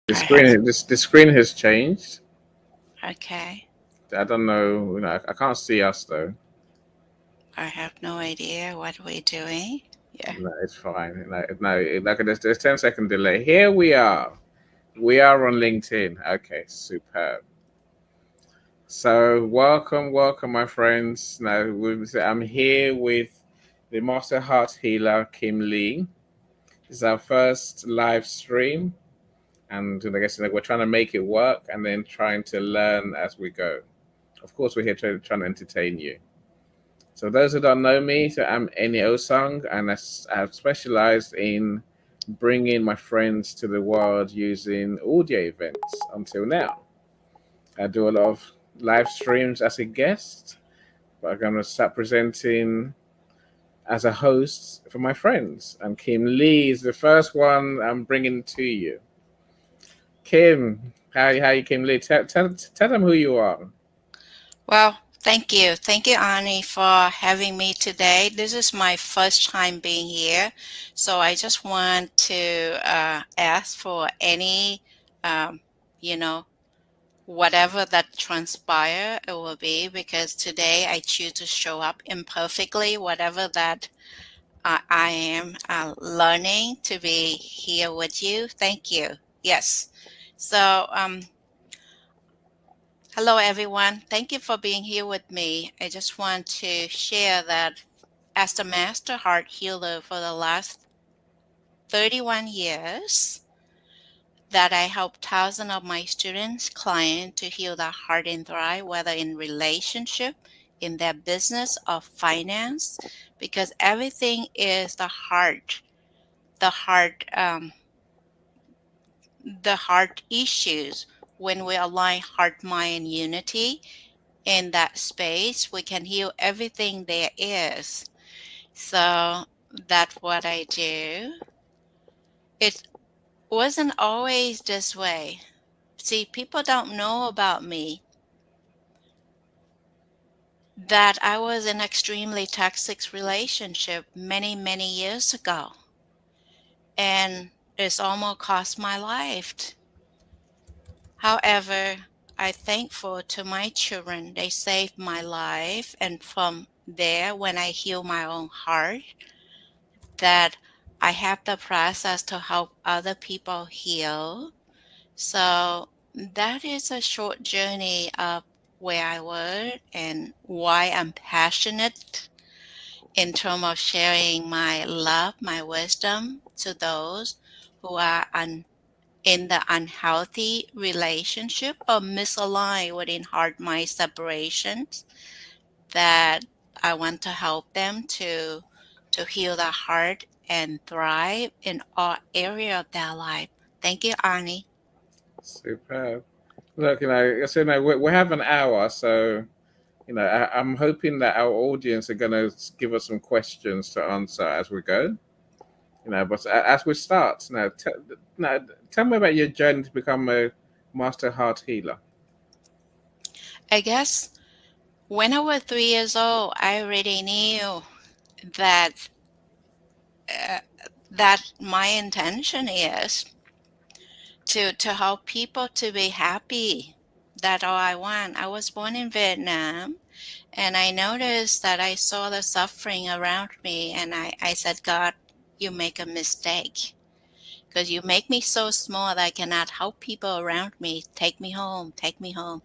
The I have. the screen has changed. Okay. I don't know. I can't see us though. I have no idea what we're doing. Yeah. No, it's fine. No, like there's 10-second delay. Here we are. We are on LinkedIn. Okay, superb. So welcome, my friends. I'm here with the Master Heart Healer KimLe. This is our first live stream, and I guess we're trying to make it work, and then trying to learn as we go. Of course, we're here trying to entertain you. So those who don't know me, so I'm Eni Osung, and I've specialized in bringing my friends to the world using audio events until now. I do a lot of live streams as a guest, but I'm going to start presenting as a host for my friends. And KimLe is the first one I'm bringing to you. Kim, how you KimLe? Tell them who you are. Well, thank you. Thank you, Ani, for having me today. This is my first time being here. So I just want to ask for any, um, you know, whatever that transpire it will be, because today I choose to show up imperfectly, whatever that I am learning to be here with you. Thank you. Yes. So, hello, everyone. Thank you for being here with me. I just want to share that as the Master Heart Healer for the last 31 years, that I help thousands of my students, clients to heal their heart and thrive, whether in relationship, in their business, or finance, because everything is the heart, the heart issues. When we align heart, mind, unity in that space, we can heal everything there is. So that's what I do. It wasn't always this way. See, people don't know about me that I was in extremely toxic relationship many, many years ago. And it's almost cost my life. However, I'm thankful to my children. They saved my life. And from there, when I heal my own heart, that I have the process to help other people heal. So that is a short journey of where I was and why I'm passionate in terms of sharing my love, my wisdom to those who are in the unhealthy relationship or misaligned within heart mind separations, that I want to help them to heal their heart and thrive in all area of their life. Thank you, Arnie. Superb. Look, so we have an hour, so I'm hoping that our audience are going to give us some questions to answer as we go. But as we start now, tell me about your journey to become a master heart healer. I guess when I was 3 years old, I already knew that uh, that my intention is to help people to be happy. That's all I want. I was born in Vietnam, and I noticed that I saw the suffering around me, and I said, God, you make a mistake, because you make me so small that I cannot help people around me. Take me home, take me home.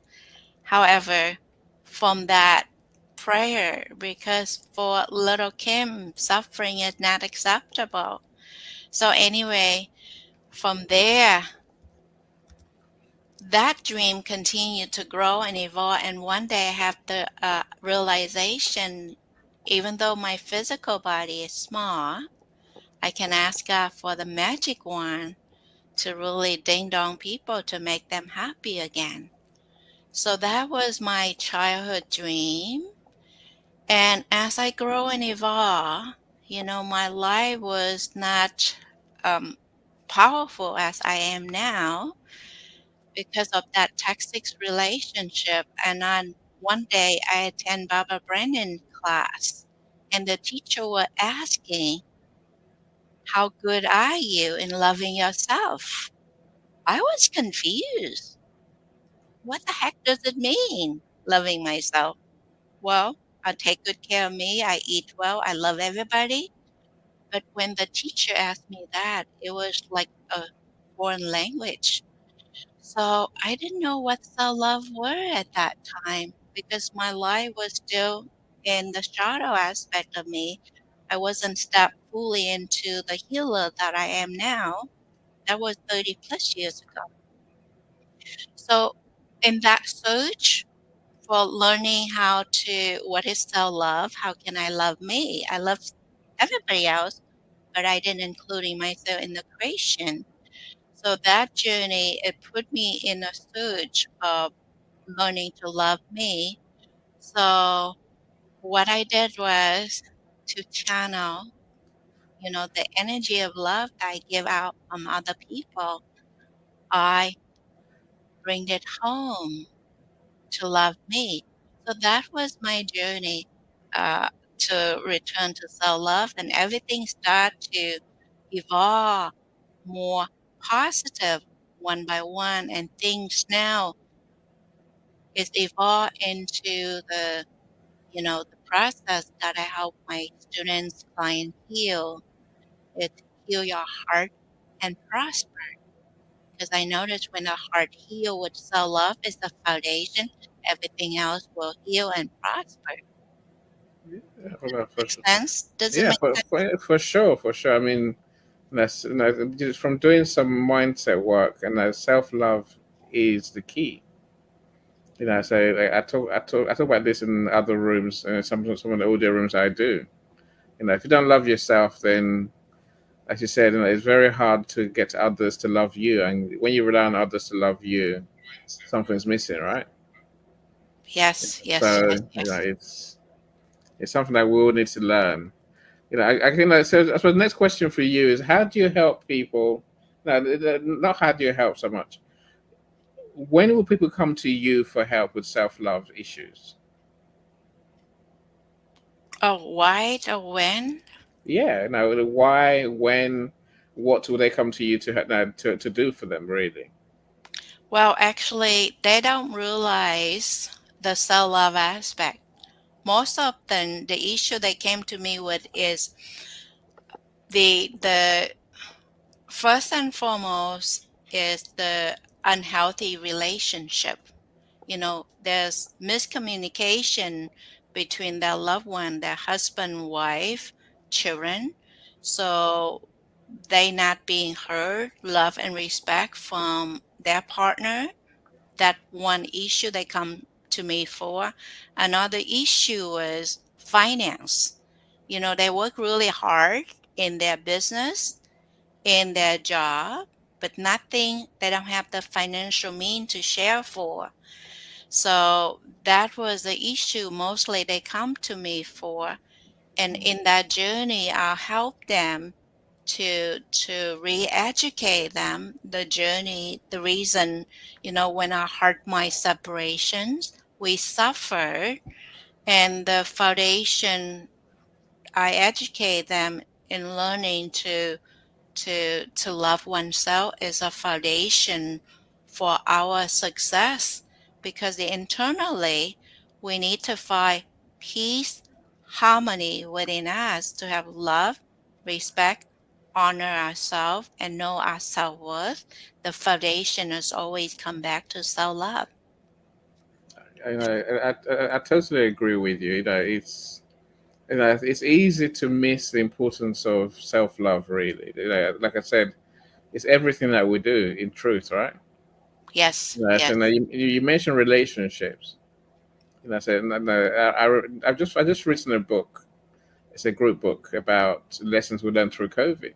However, from that prayer, because for little Kim, suffering is not acceptable. So anyway, from there, that dream continued to grow and evolve. And one day I have the realization, even though my physical body is small, I can ask God for the magic wand to really ding dong people to make them happy again. So that was my childhood dream. And as I grow and evolve, my life was not um, powerful as I am now because of that toxic relationship. And then one day I attend Baba Brandon class, and the teacher was asking, "How good are you in loving yourself?" I was confused. What the heck does it mean, loving myself? Well, I take good care of me, I eat well, I love everybody. But when the teacher asked me that, it was like a foreign language. So I didn't know what self-love were at that time because my life was still in the shadow aspect of me. I wasn't stepped fully into the healer that I am now. That was 30 plus years ago. So in that search for learning how to what is self-love, how can I love me? I love everybody else, but I didn't including myself in the creation. So that journey, it put me in a search of learning to love me. So what I did was to channel, the energy of love that I give out from other people. I bring it home to love me. So that was my journey uh, to return to self-love, and everything started to evolve more positive one by one, and things now is evolved into the process that I help my students, clients heal. It heal your heart and prosper. Because I notice when the heart heal with self-love is the foundation, everything else will heal and prosper. Yeah, Make sense? Does it yeah, make sense? for sure, for sure. I mean, that's, just from doing some mindset work, and self love is the key. So like, I talk about this in other rooms, some of the audio rooms I do. If you don't love yourself, then, as you said, it's very hard to get others to love you. And when you rely on others to love you, something's missing, right? Yes, yes, yes, So yes. it's something that we all need to learn. I think that. So I suppose the next question for you is, how do you help people? No, not how do you help so much. When will people come to you for help with self-love issues? Oh, why or when? Yeah, no, why, when, what will they come to you to do for them, really? Well, actually, they don't realize the self-love aspect. Most of them, the issue they came to me with is the first and foremost is the unhealthy relationship. There's miscommunication between their loved one, their husband, wife, children. So they not being heard, love and respect from their partner. That one issue they come to me for. Another issue is finance. They work really hard in their business, in their job, but nothing, they don't have the financial mean to share for. So that was the issue mostly they come to me for. And in that journey, I'll help them to re-educate them the journey, the reason, when our heart mind separations, we suffer, and the foundation, I educate them in learning to love oneself is a foundation for our success, because internally we need to find peace, harmony within us to have love, respect, honor ourselves, and know our self-worth. The foundation is always come back to self-love. I totally agree with you. It's easy to miss the importance of self-love. Really, like I said, it's everything that we do. In truth, right? Yes, So yes, now you mentioned relationships. So no, I just written a book. It's a group book about lessons we learned through COVID.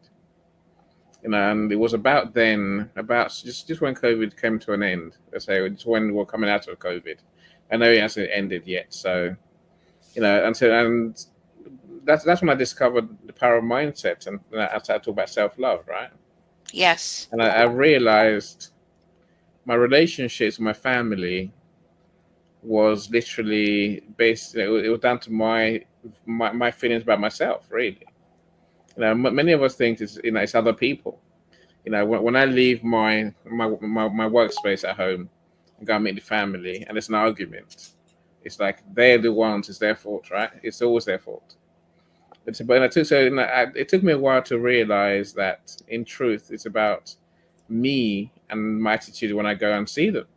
And it was about then, about just when COVID came to an end. Let's say it's when we're coming out of COVID. I know it hasn't ended yet, so and that's when I discovered the power of mindset, and I started talking about self love, right? yes, And I realized my relationships with my family was literally based. It was down to my feelings about myself, really. Many of us think it's other people. When I leave my workspace at home and go and meet the family, and it's an argument, it's like they're the ones. It's their fault, right? It's always their fault. But it took it took me a while to realize that in truth, it's about me and my attitude when I go and see them.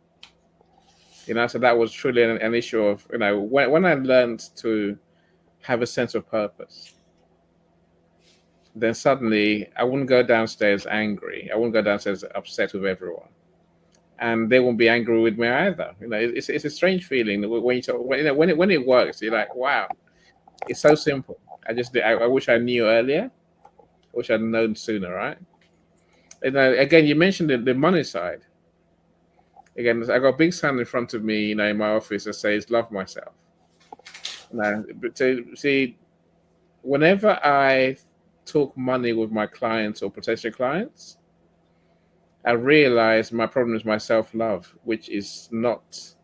So that was truly an issue of when I learned to have a sense of purpose, then suddenly I wouldn't go downstairs angry. I wouldn't go downstairs upset with everyone, and they won't be angry with me either. It's a strange feeling when you talk, when it works. You're like, wow, it's so simple. I wish I knew earlier. I wish I'd known sooner, right? And again, you mentioned the money side. Again, I got a big sign in front of me, in my office that says "Love myself." But to see, whenever I talk money with my clients or potential clients, I realize my problem is my self love, which is not.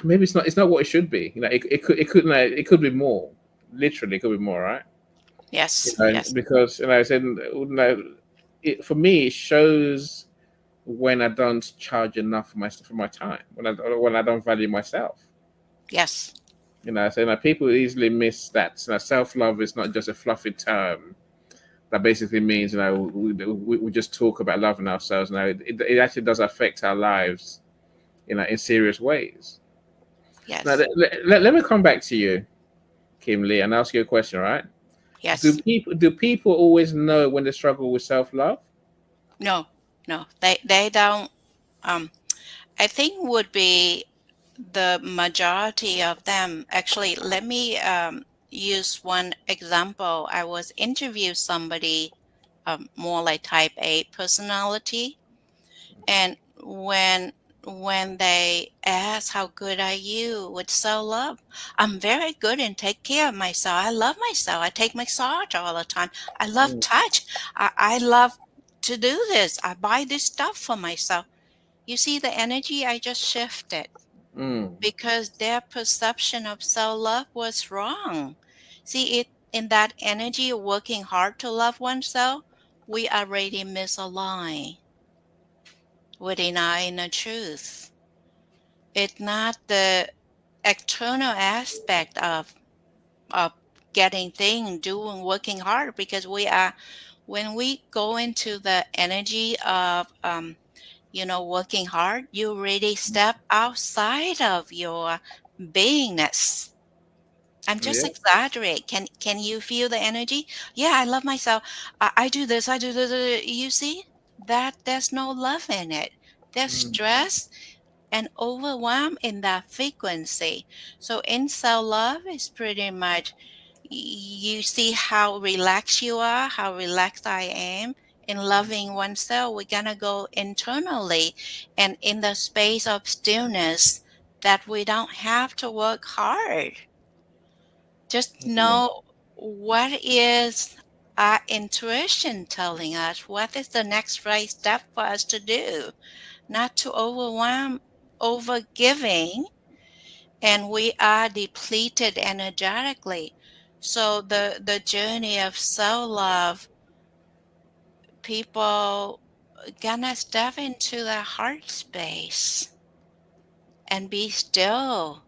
Maybe it's not. It's not what it should be. It could be more. Literally, it could be more, right? Yes, yes, Because I said, for me, it shows when I don't charge enough for my time. When I don't value myself. yes, So people easily miss that. Self love is not just a fluffy term that basically means we just talk about loving ourselves. Now it actually does affect our lives, in serious ways. Now yes, let me come back to you, KimLe, and ask you a question. Right? yes. Do people always know when they struggle with self love? No, no, they don't. Um, I think would be the majority of them. Actually, let me use one example. I was interview somebody, more like type A personality, and when they ask how good are you with self-love, I'm very good and take care of myself. I love myself. I take massage all the time. I love Mm, touch. I love to do this. I buy this stuff for myself. You see the energy I just shifted mm, because their perception of self-love was wrong. See it in that energy of working hard to love oneself, we already misaligned with denying the truth. It's not the external aspect of getting things, doing, working hard, because we are when we go into the energy of working hard, you really step outside of your beingness. I'm just yeah. exaggerate. Can you feel the energy? Yeah, I love myself. I do this. I do this. You see that there's no love in it. There's Mm, stress and overwhelm in that frequency. So in self love is pretty much you see how relaxed you are, how relaxed I am. In loving oneself, we're gonna go internally and in the space of stillness that we don't have to work hard. Just mm. know what is our intuition telling us, what is the next right step for us to do, not to overwhelm, over giving, and we are depleted energetically. So the journey of self love, people gonna step into the heart space and be still,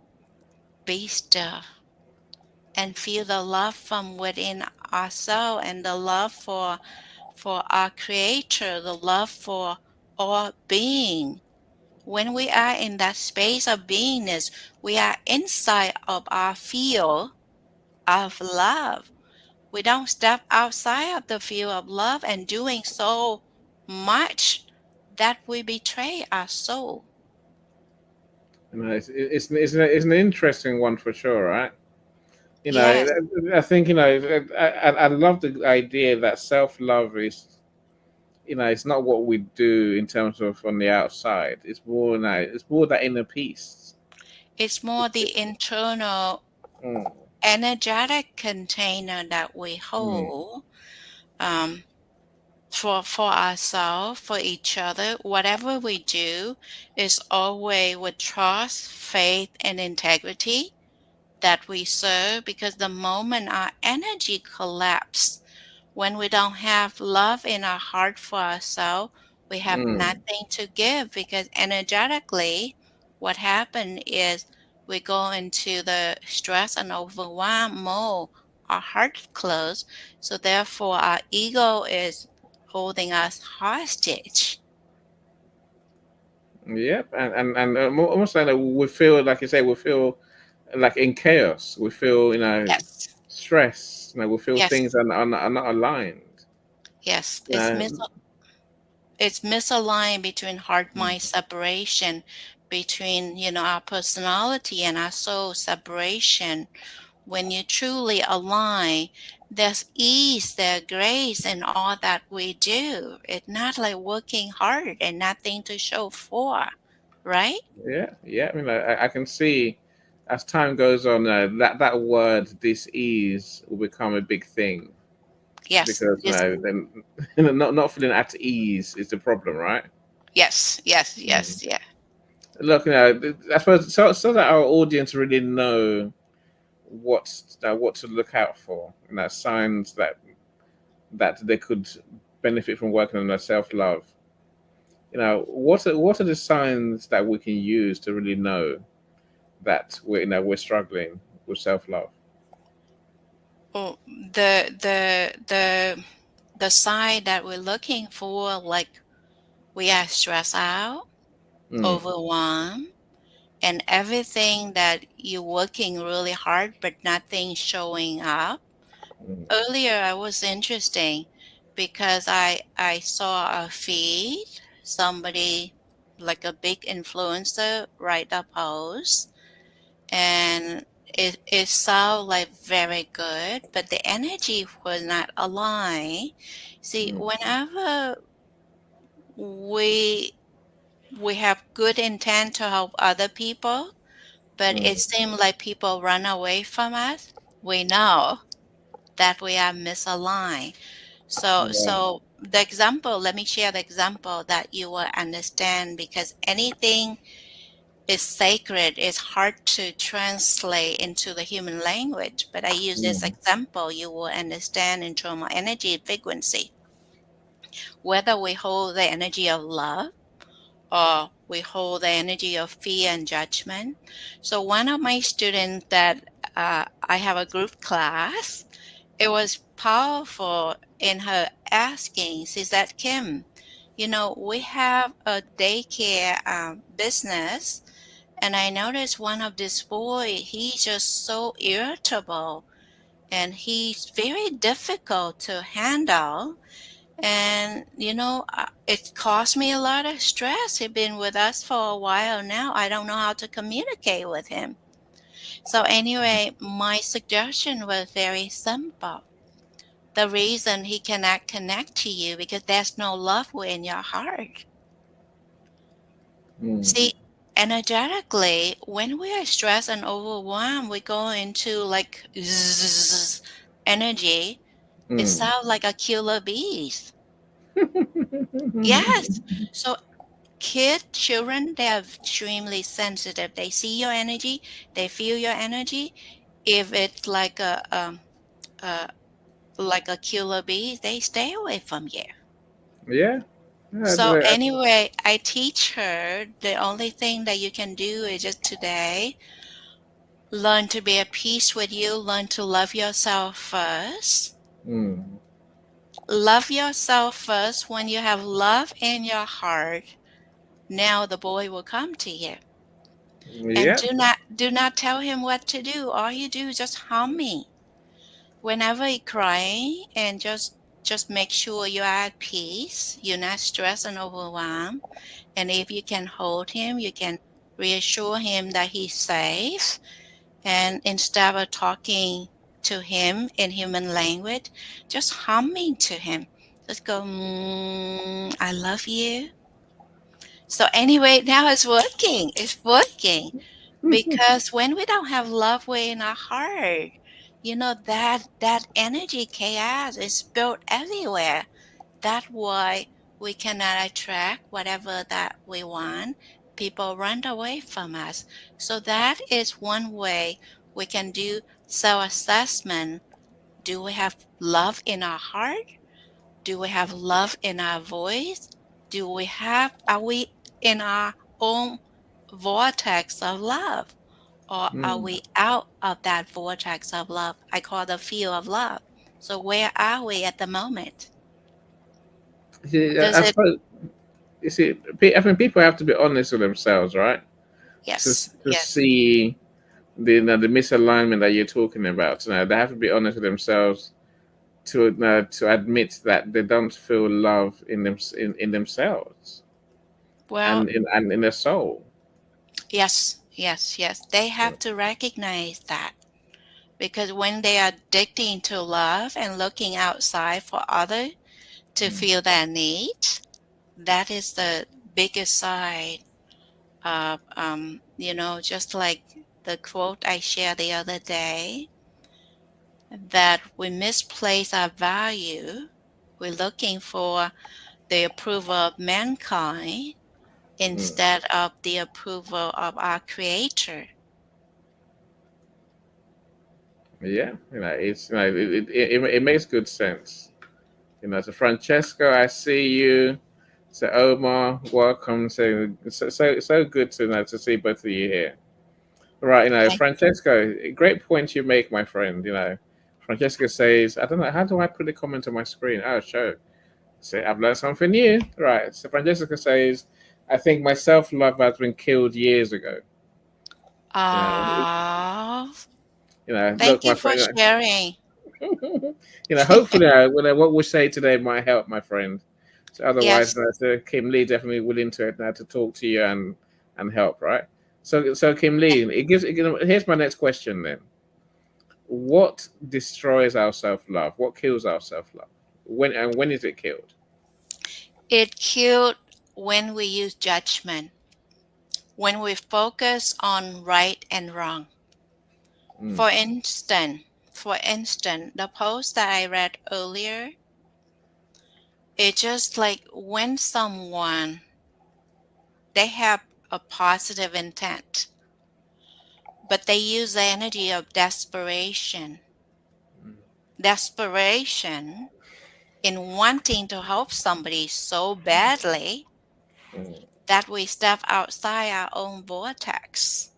and feel the love from within ourselves and the love for our creator, the love for all being. When we are in that space of beingness, we are inside of our field of love. We don't step outside of the field of love and doing so much that we betray our soul. It's an interesting one for sure, right? Yes, I think I love the idea that self love is it's not what we do in terms of on the outside. It's more that inner peace. it's more the internal Mm, energetic container that we mm, hold, um, for ourselves, for each other. Whatever we do is always with trust, faith, and integrity that we serve, because the moment our energy collapse, When we don't have love in our heart for ourselves, we have Mm. nothing to give because energetically, what happened is we go into the stress and overwhelm mode. Our heart closed, so therefore our ego is holding us hostage. Yep, almost like we feel, like you say, we feel like in chaos. We feel, Yes, stress. We feel yes, things are not aligned. yes. Uh, It's misaligned between heart mm, mind separation, between our personality and our soul separation. When you truly align, there's ease, there's grace in all that we do. It's not like working hard and nothing to show for, right? yeah, yeah. I can see as time goes on, that word dis-ease will become a big thing, Yes, because yes, then not feeling at ease is the problem, right? yes, yes, Mm. yes, yeah. Look, I suppose, so that our audience really know what to look out for, signs that they could benefit from working on their self love. What are the signs that we can use to really know that we're struggling with self love? Oh, the sign that we're looking for, like we are stressed out, Mm, overwhelmed, and everything that you're working really hard but nothing showing up. mm, Earlier, I was interesting because I saw a feed, somebody like a big influencer write a post, and it sounded like very good, but the energy was not aligned. See, mm, whenever we we have good intent to help other people, but it mm. seems like people run away from us, we know that we are misaligned. So, Yeah. so the example, let me share the example that you will understand because anything is sacred. It's hard to translate into the human language, but I use this Mm, example, you will understand in trauma energy frequency. Whether we hold the energy of love or we hold the energy of fear and judgment. So one of my students that I have a group class, it was powerful in her asking. She said, Kim, we have a daycare business, and I noticed one of this boy, he's just so irritable and he's very difficult to handle. And, it caused me a lot of stress. He's been with us for a while now. I don't know how to communicate with him. So, anyway, my suggestion was very simple. The reason he cannot connect to you because there's no love in your heart. mm, See, energetically, when we are stressed and overwhelmed, we go into like zzz energy. It mm. sounds like a killer bees. Yes. So children, they are extremely sensitive. They see your energy, they feel your energy. If it's a like a killer bee, they stay away from you. Yeah. Yeah, So anyway, I teach her the only thing that you can do is just today learn to be at peace with you, learn to love yourself first. mm. Love yourself first. When you have love in your heart, now the boy will come to you. And Yeah. do not tell him what to do. All you do is just humming. Whenever he crying, and just make sure you are at peace. You're not stressed and overwhelmed. And if you can hold him, you can reassure him that he's safe. And instead of talking to him in human language, just humming to him. Just go, I love you. So anyway, now it's working. It's working. Because when we don't have love in our heart, that energy chaos is built everywhere. That's why we cannot attract whatever that we want. People run away from us. So that is one way we can do self-assessment Do we have love in our heart? Do we have love in our voice? Are we in our own vortex of love? Or are Mm. we out of that vortex of love? I call the field of love. So where are we at the moment? See, Does I it? suppose you see, I think people have to be honest with themselves, right? To Yes, to yes. see the misalignment that you're talking about. They have to be honest with themselves to admit that they don't feel love in themselves Well, and in their soul. yes, yes, yes. They have to recognize that because when they are addicting to love and looking outside for others to Mm. feel their needs, that is the biggest side of, just like the quote I shared the other day, that we misplace our value. We're looking for the approval of mankind Mm. instead of the approval of our Creator. Yeah, it's it makes good sense. So Francesco, I see you. So Omar, welcome. So good to see both of you here. Right, Thank Francesco, great point you make, my friend. Francesco says, I don't know, how do I put the comment on my screen? Oh, show. Say, I've learned something new. Right. So Francesco says, I think my self love has been killed years ago. You know, uh, look, thank my you for friend. sharing. Hopefully, what we say today might help, my friend. So otherwise, Yes, KimLe definitely willing to talk to you and help, right? So KimLe, here's my next question then. What destroys our self love? What kills our self love? When is it killed? it killed when we use judgment, when we focus on right and wrong. Mm, For instance, the post that I read earlier, it's just like when someone they have a positive intent, but they use the energy of desperation in wanting to help somebody so badly mm, that we step outside our own vortex.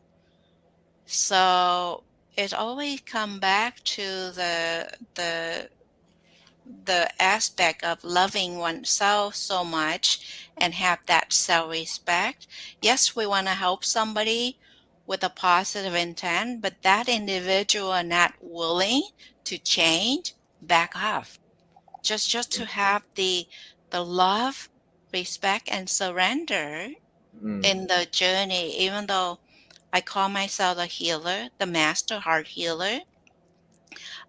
So it always come back to the aspect of loving oneself so much and have that self-respect. Yes, we want to help somebody with a positive intent, but that individual are not willing to change, back off. Just to have the love, respect, and surrender mm, in the journey, even though I call myself a healer, the master heart healer,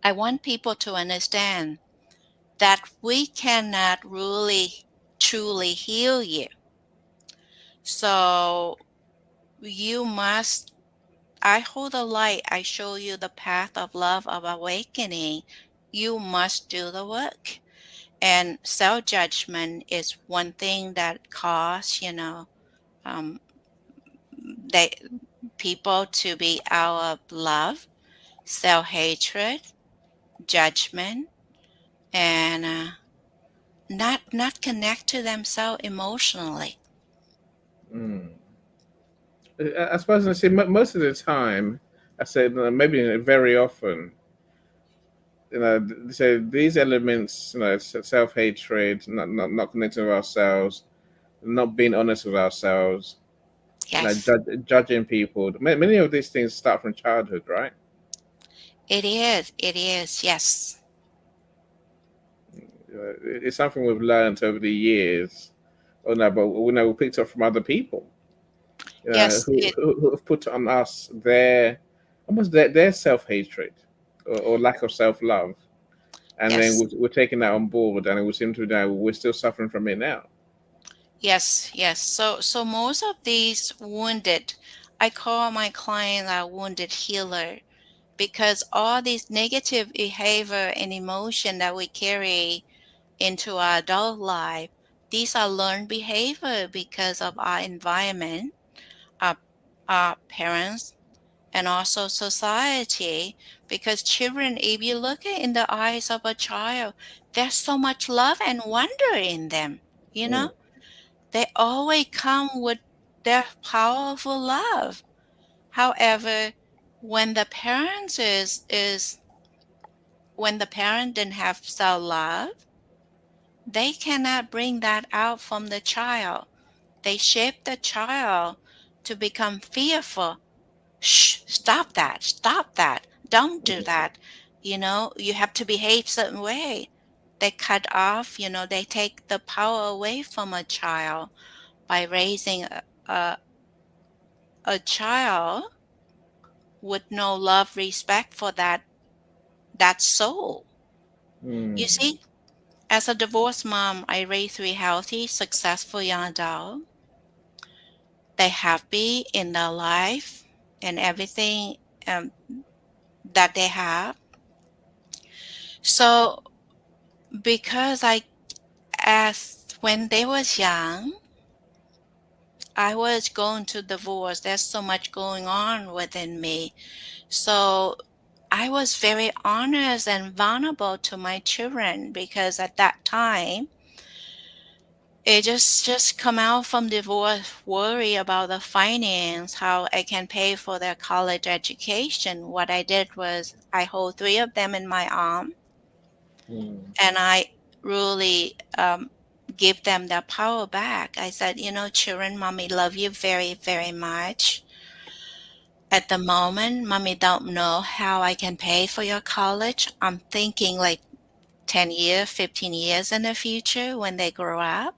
I want people to understand that we cannot really truly heal you. So you must, I hold the light, I show you the path of love, of awakening. You must do the work. And self judgment is one thing that cause, um, they people to be out of love, self hatred, judgment, and not connect to themselves emotionally. mm. I suppose I see most of the time. I said maybe very often. So these elements, self hatred, not connecting with ourselves, not being honest with ourselves, Yes, judging people. Many of these things start from childhood, right? it is. It is. Yes, It's something we've learned over the years. Oh no, but we picked up from other people, yes. who have put on us their self hatred or lack of self love, and then Yes, we're taking that on board, and it would seem to now we're still suffering from it now. yes, yes. So most of these wounded, I call my client a wounded healer because all these negative behavior and emotion that we carry into our adult life, these are learned behavior because of our environment, our, our parents, and also society, because children, if you look in the eyes of a child, there's so much love and wonder in them, you know? Mm, They always come with their powerful love. However, when the parents is when the parent didn't have self-love, they cannot bring that out from the child. They shape the child to become fearful. Shh, stop that, stop that, don't do mm, that. You have to behave certain way. They cut off, they take the power away from a child by raising a child with no love, respect for that soul. You mm, see, as a divorced mom, I raised three healthy, successful young adults. They happy in their life and everything um, that they have. So because as when they was young, I was going to divorce. There's so much going on within me. So I was very honest and vulnerable to my children because at that time it just come out from divorce, worry about the finance, how I can pay for their college education. What I did was I hold three of them in my arm mm, and I really give them their power back. I said, children, mommy love you very, very much. At the moment, mommy don't know how I can pay for your college. I'm thinking like 10 years, 15 years in the future when they grow up.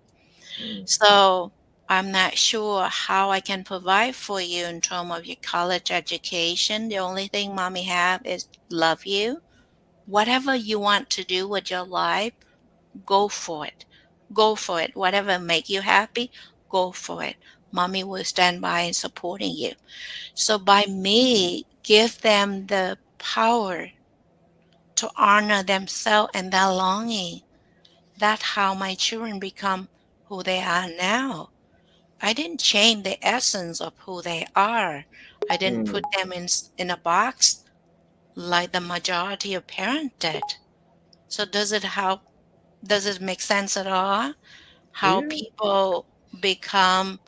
mm. So I'm not sure how I can provide for you in terms of your college education. The only thing mommy have is love you. Whatever you want to do with your life, go for it. Go for it. Whatever make you happy, go for it. Mommy will stand by and supporting you. So by me give them the power to honor themselves and their longing. That's how my children become who they are now. I didn't change the essence of who they are. I didn't Mm. put them in a box like the majority of parents did. So does it help? Does it make sense at all? How Yeah. people become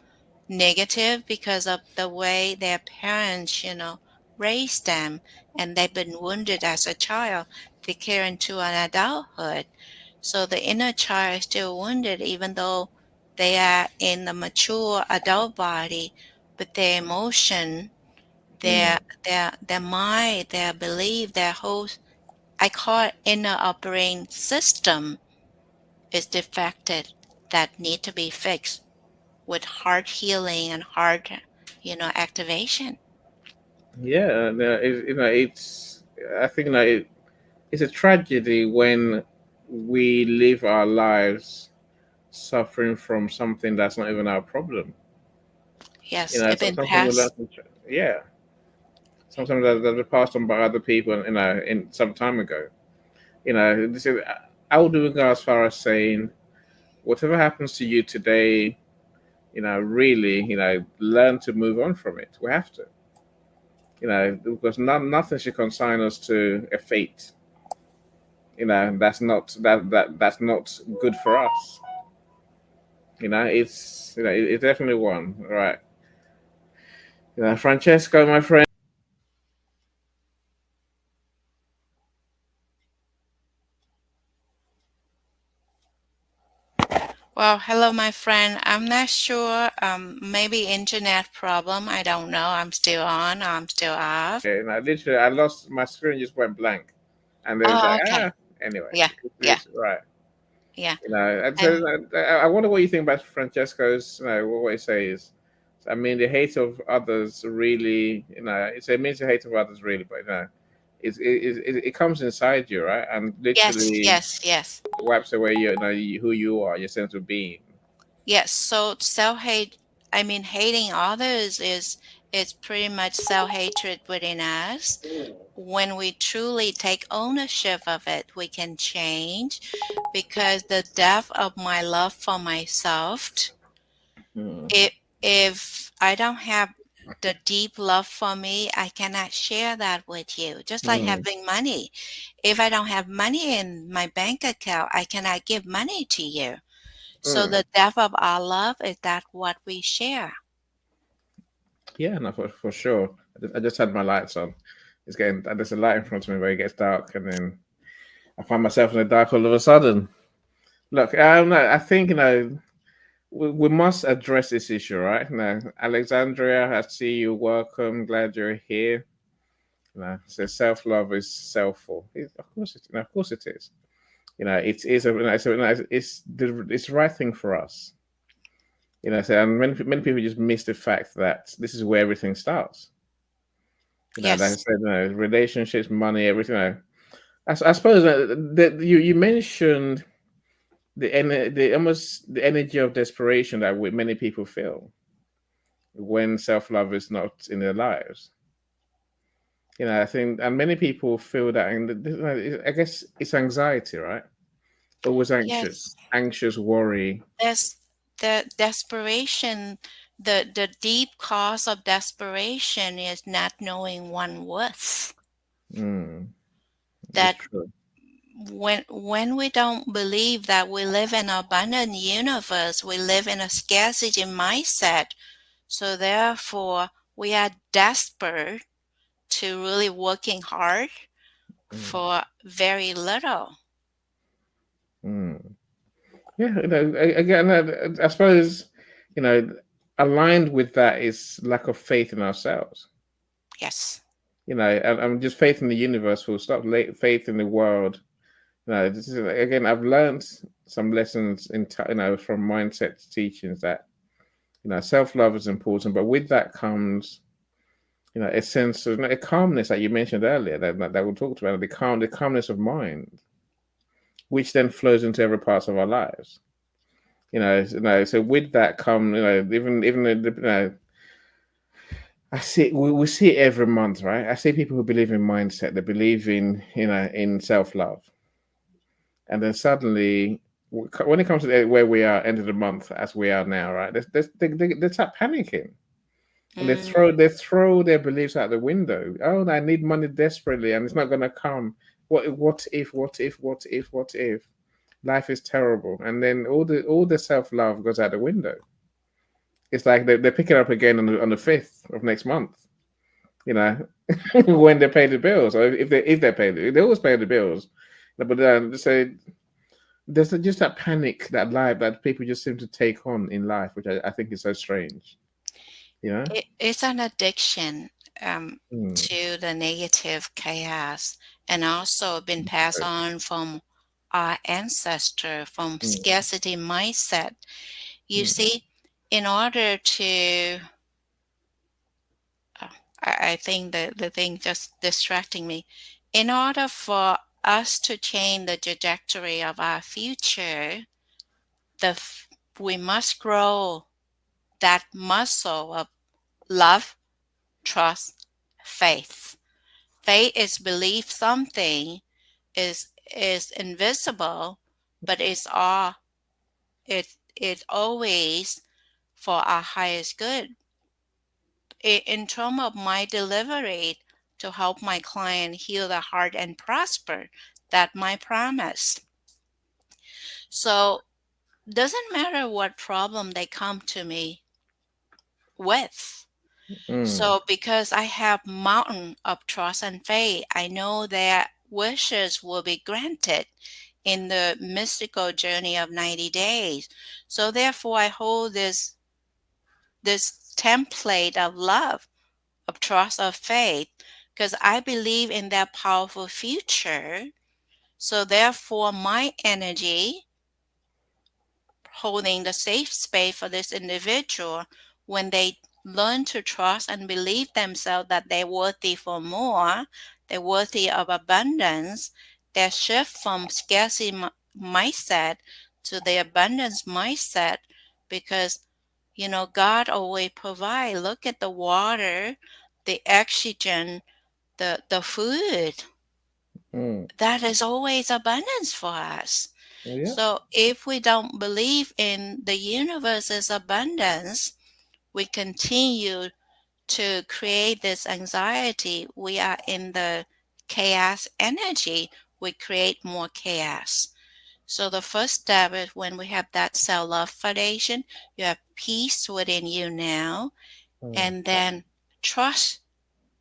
negative because of the way their parents, raised them, and they've been wounded as a child. They carry into an adulthood. So the inner child is still wounded even though they are in the mature adult body, but their emotion, Mm. their mind, their belief, their whole, I call it inner operating system, is defected, that need to be fixed with heart healing and heart, activation. Yeah. It's. I think it's a tragedy when we live our lives suffering from something that's not even our problem. Yes, it been Something we learn passed. from. Yeah. Sometimes that's been passed on by other people, in some time ago. This is, I would even go as far as saying, whatever happens to you today, really, learn to move on from it. We have to, because nothing should consign us to a fate. That's not good for us. It's definitely one. Right. Francesco, my friend. Well, hello, my friend. I'm not sure. Maybe internet problem. I don't know. I'm still on. I'm still off. Okay, literally, I lost my screen, just went blank, and then it's Oh, like, okay. anyway, Yeah, yeah, it's right. yeah. And so And I wonder what you think about Francesco's. What he says. I mean, the hate of others really, it means the hate of others really, but it comes inside you, right? And yes, literally yes, yes, wipes away who you are, your sense of being. yes. So self-hate, I mean, hating others is pretty much self-hatred within us. When we truly take ownership of it, we can change, because the depth of my love for myself, Mm, if I don't have the deep love for me, I cannot share that with you. Just like Mm, having money. If I don't have money in my bank account, I cannot give money to you. So mm. the depth of our love is that what we share. Yeah, no, for sure. I just had my lights on. It's getting there's a light in front of me where it gets dark, and then I find myself in the dark all of a sudden. Look, I don't know. I think we must address this issue, right? Now, Alexandria, I see you. Welcome. Glad you're here. So self love is selfful. Of course, of course it is. It is it's the right thing for us. So and many people just miss the fact that this is where everything starts. Like I Yes. said, relationships, money, everything. I suppose that you mentioned the almost the energy of desperation that many people feel when self love is not in their lives. I think, and many people feel that, and I guess it's anxiety, right? Always Yes. anxious, worry. There's the desperation, the deep cause of desperation is not knowing one worth. Mm, it's That true. when we don't believe that we live in an abundant universe, we live in a scarcity mindset. So therefore, we are desperate to really working hard Mm, for very little. mm. Yeah, again, I suppose you know, aligned with that is lack of faith in ourselves. Yes. And just faith in the universe. Full stop. Faith in the world. This is again. I've learned some lessons from mindset teachings that self love is important, but with that comes a sense of a calmness that you mentioned earlier that we talked about the calmness of mind, which then flows into every part of our lives. So with that come even I see we see it every month, right? I see people who believe in mindset, they believe in self love, and then suddenly when it comes to where we are end of the month as we are now, right? They start panicking. And Mm, they throw their beliefs out the window. Oh, I need money desperately, and it's not going to come. What if? What if? What if? What if? Life is terrible, and then all the self love goes out the window. It's like they're picking up again on the 5th of next month. You know, when they pay the bills, or if they pay they always pay the bills. But so there's just that panic, that life that people just seem to take on in life, which I think is so strange. You know. it's an addiction Mm, to the negative chaos and also been passed on from our ancestor from mm, scarcity mindset. You mm, see, in order to, uh, I think the thing just distracting me, in order for us to change the trajectory of our future, we must grow that muscle of love, trust, faith. Faith is belief something is invisible, but it's always for our highest good. In terms of my delivery to help my client heal the heart and prosper, that my promise. So doesn't matter what problem they come to me with. mm. So because I have mountain of trust and faith, I know that wishes will be granted in the mystical journey of 90 days. So therefore I hold this template of love, of trust, of faith, because I believe in that powerful future. So therefore my energy holding the safe space for this individual when they learn to trust and believe themselves that they're worthy for more, they're worthy of abundance, they shift from scarcity mindset to the abundance mindset because God always provide. Look at the water, the oxygen, the food. Mm. That is always abundance for us. Yeah. So if we don't believe in the universe's abundance, we continue to create this anxiety, we are in the chaos energy. We create more chaos. So the first step is when we have that self-love foundation, you have peace within you now, Mm. and then trust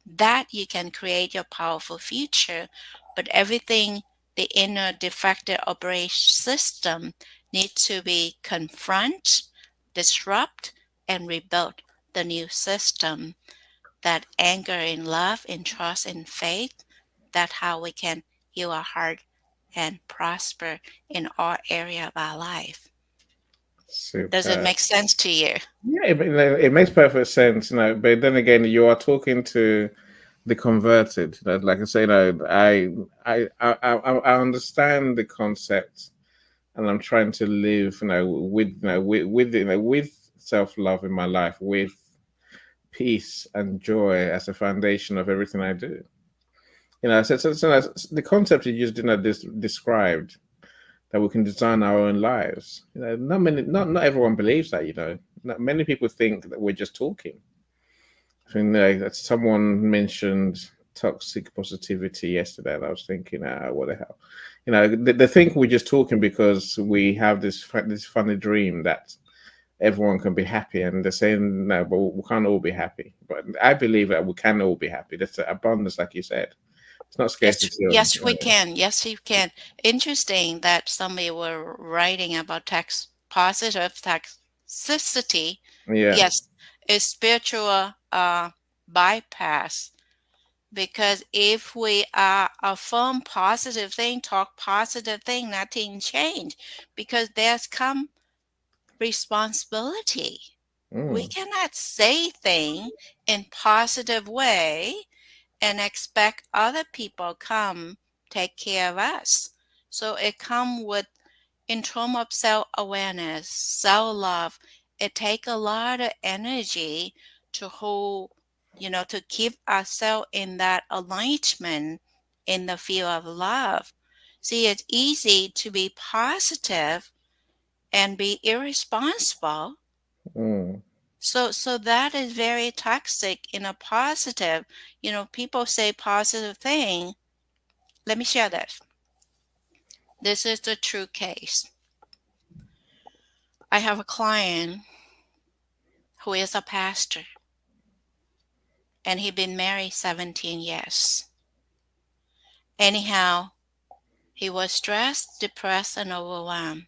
that you can create your powerful future. But everything, the inner defective operation system, needs to be confront, disrupt, and rebuild the new system. That anger in love, in trust, in faith. That's how we can heal our heart and prosper in all area of our life. Does it Super. make sense to you? Yeah, it makes perfect sense, But then again, you are talking to the converted. Like I say, I understand the concept, and I'm trying to live, with self love in my life, with peace and joy as a foundation of everything I do. The concept you just described, that we can design our own lives. Not everyone believes that. Not many people think that we're just talking. I think that someone mentioned toxic positivity yesterday, and I was thinking, what the hell? They think we're just talking because we have this funny dream that everyone can be happy, and they're saying no, but we can't all be happy. But I believe that we can all be happy. That's abundance, like you said. It's not Yes, scarcity. yes, we can. Yes, you can. Interesting that somebody were writing about positive toxicity. Yeah. Yes, is spiritual bypass. Because if we affirm positive thing, talk positive thing, nothing change. Because there's come responsibility. We Mm, cannot say thing in positive way and expect other people come take care of us. So it come with in terms of self-awareness, self-love. It take a lot of energy to hold, to keep ourselves in that alignment in the field of love. See, it's easy to be positive and be irresponsible. mm, So that is very toxic in a positive. People say positive thing. Let me share this. This is the true case. I have a client who is a pastor, and he been married 17 years. Anyhow, he was stressed, depressed, and overwhelmed.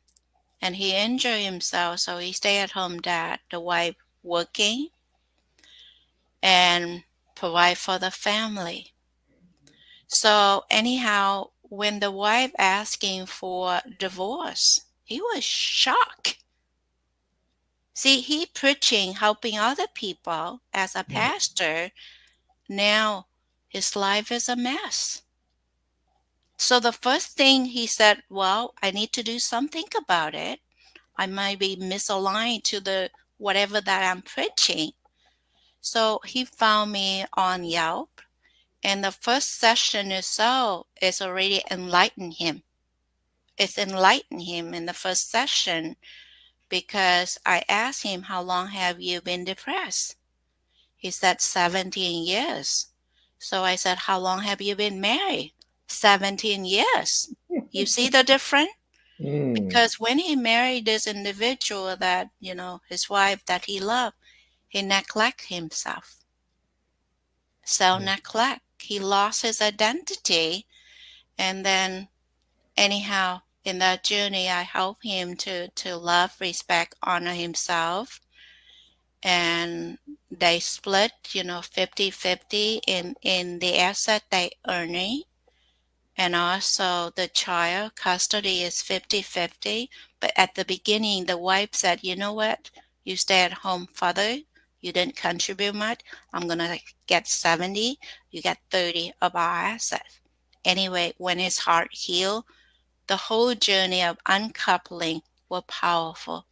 And he injured himself, so he stay at home dad, the wife working and provide for the family. So anyhow, when the wife asking for divorce, he was shocked. See, he preaching, helping other people as a mm, pastor. Now his life is a mess. So the first thing he said, well, I need to do something about it. I might be misaligned to the whatever that I'm preaching. So he found me on Yelp, and the first session or so is already enlightened him. It's enlightened him in the first session because I asked him, how long have you been depressed? He said 17 years. So I said, how long have you been married? 17 years. You see the difference? mm, Because when he married this individual that, his wife that he loved, he neglect himself. Self neglect. He lost his identity. And then anyhow, in that journey, I help him to love, respect, honor himself. And they split, 50-50 in the asset they earning. And also the child custody is 50-50. But at the beginning, the wife said, you know what? You stay at home father. You didn't contribute much. I'm going to get 70. You get 30 of our assets. Anyway, when his heart healed, the whole journey of uncoupling were powerful.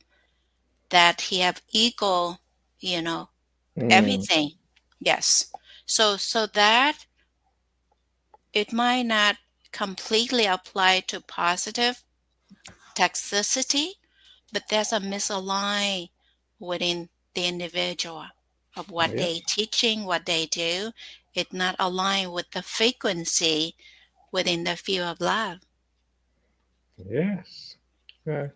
That he have ego, you know, mm, everything. Yes. So that it might not completely apply to positive toxicity, but there's a misalignment within the individual. of what Yeah. they teaching, what they do, it not aligned with the frequency within the field of love. Yes. Yeah.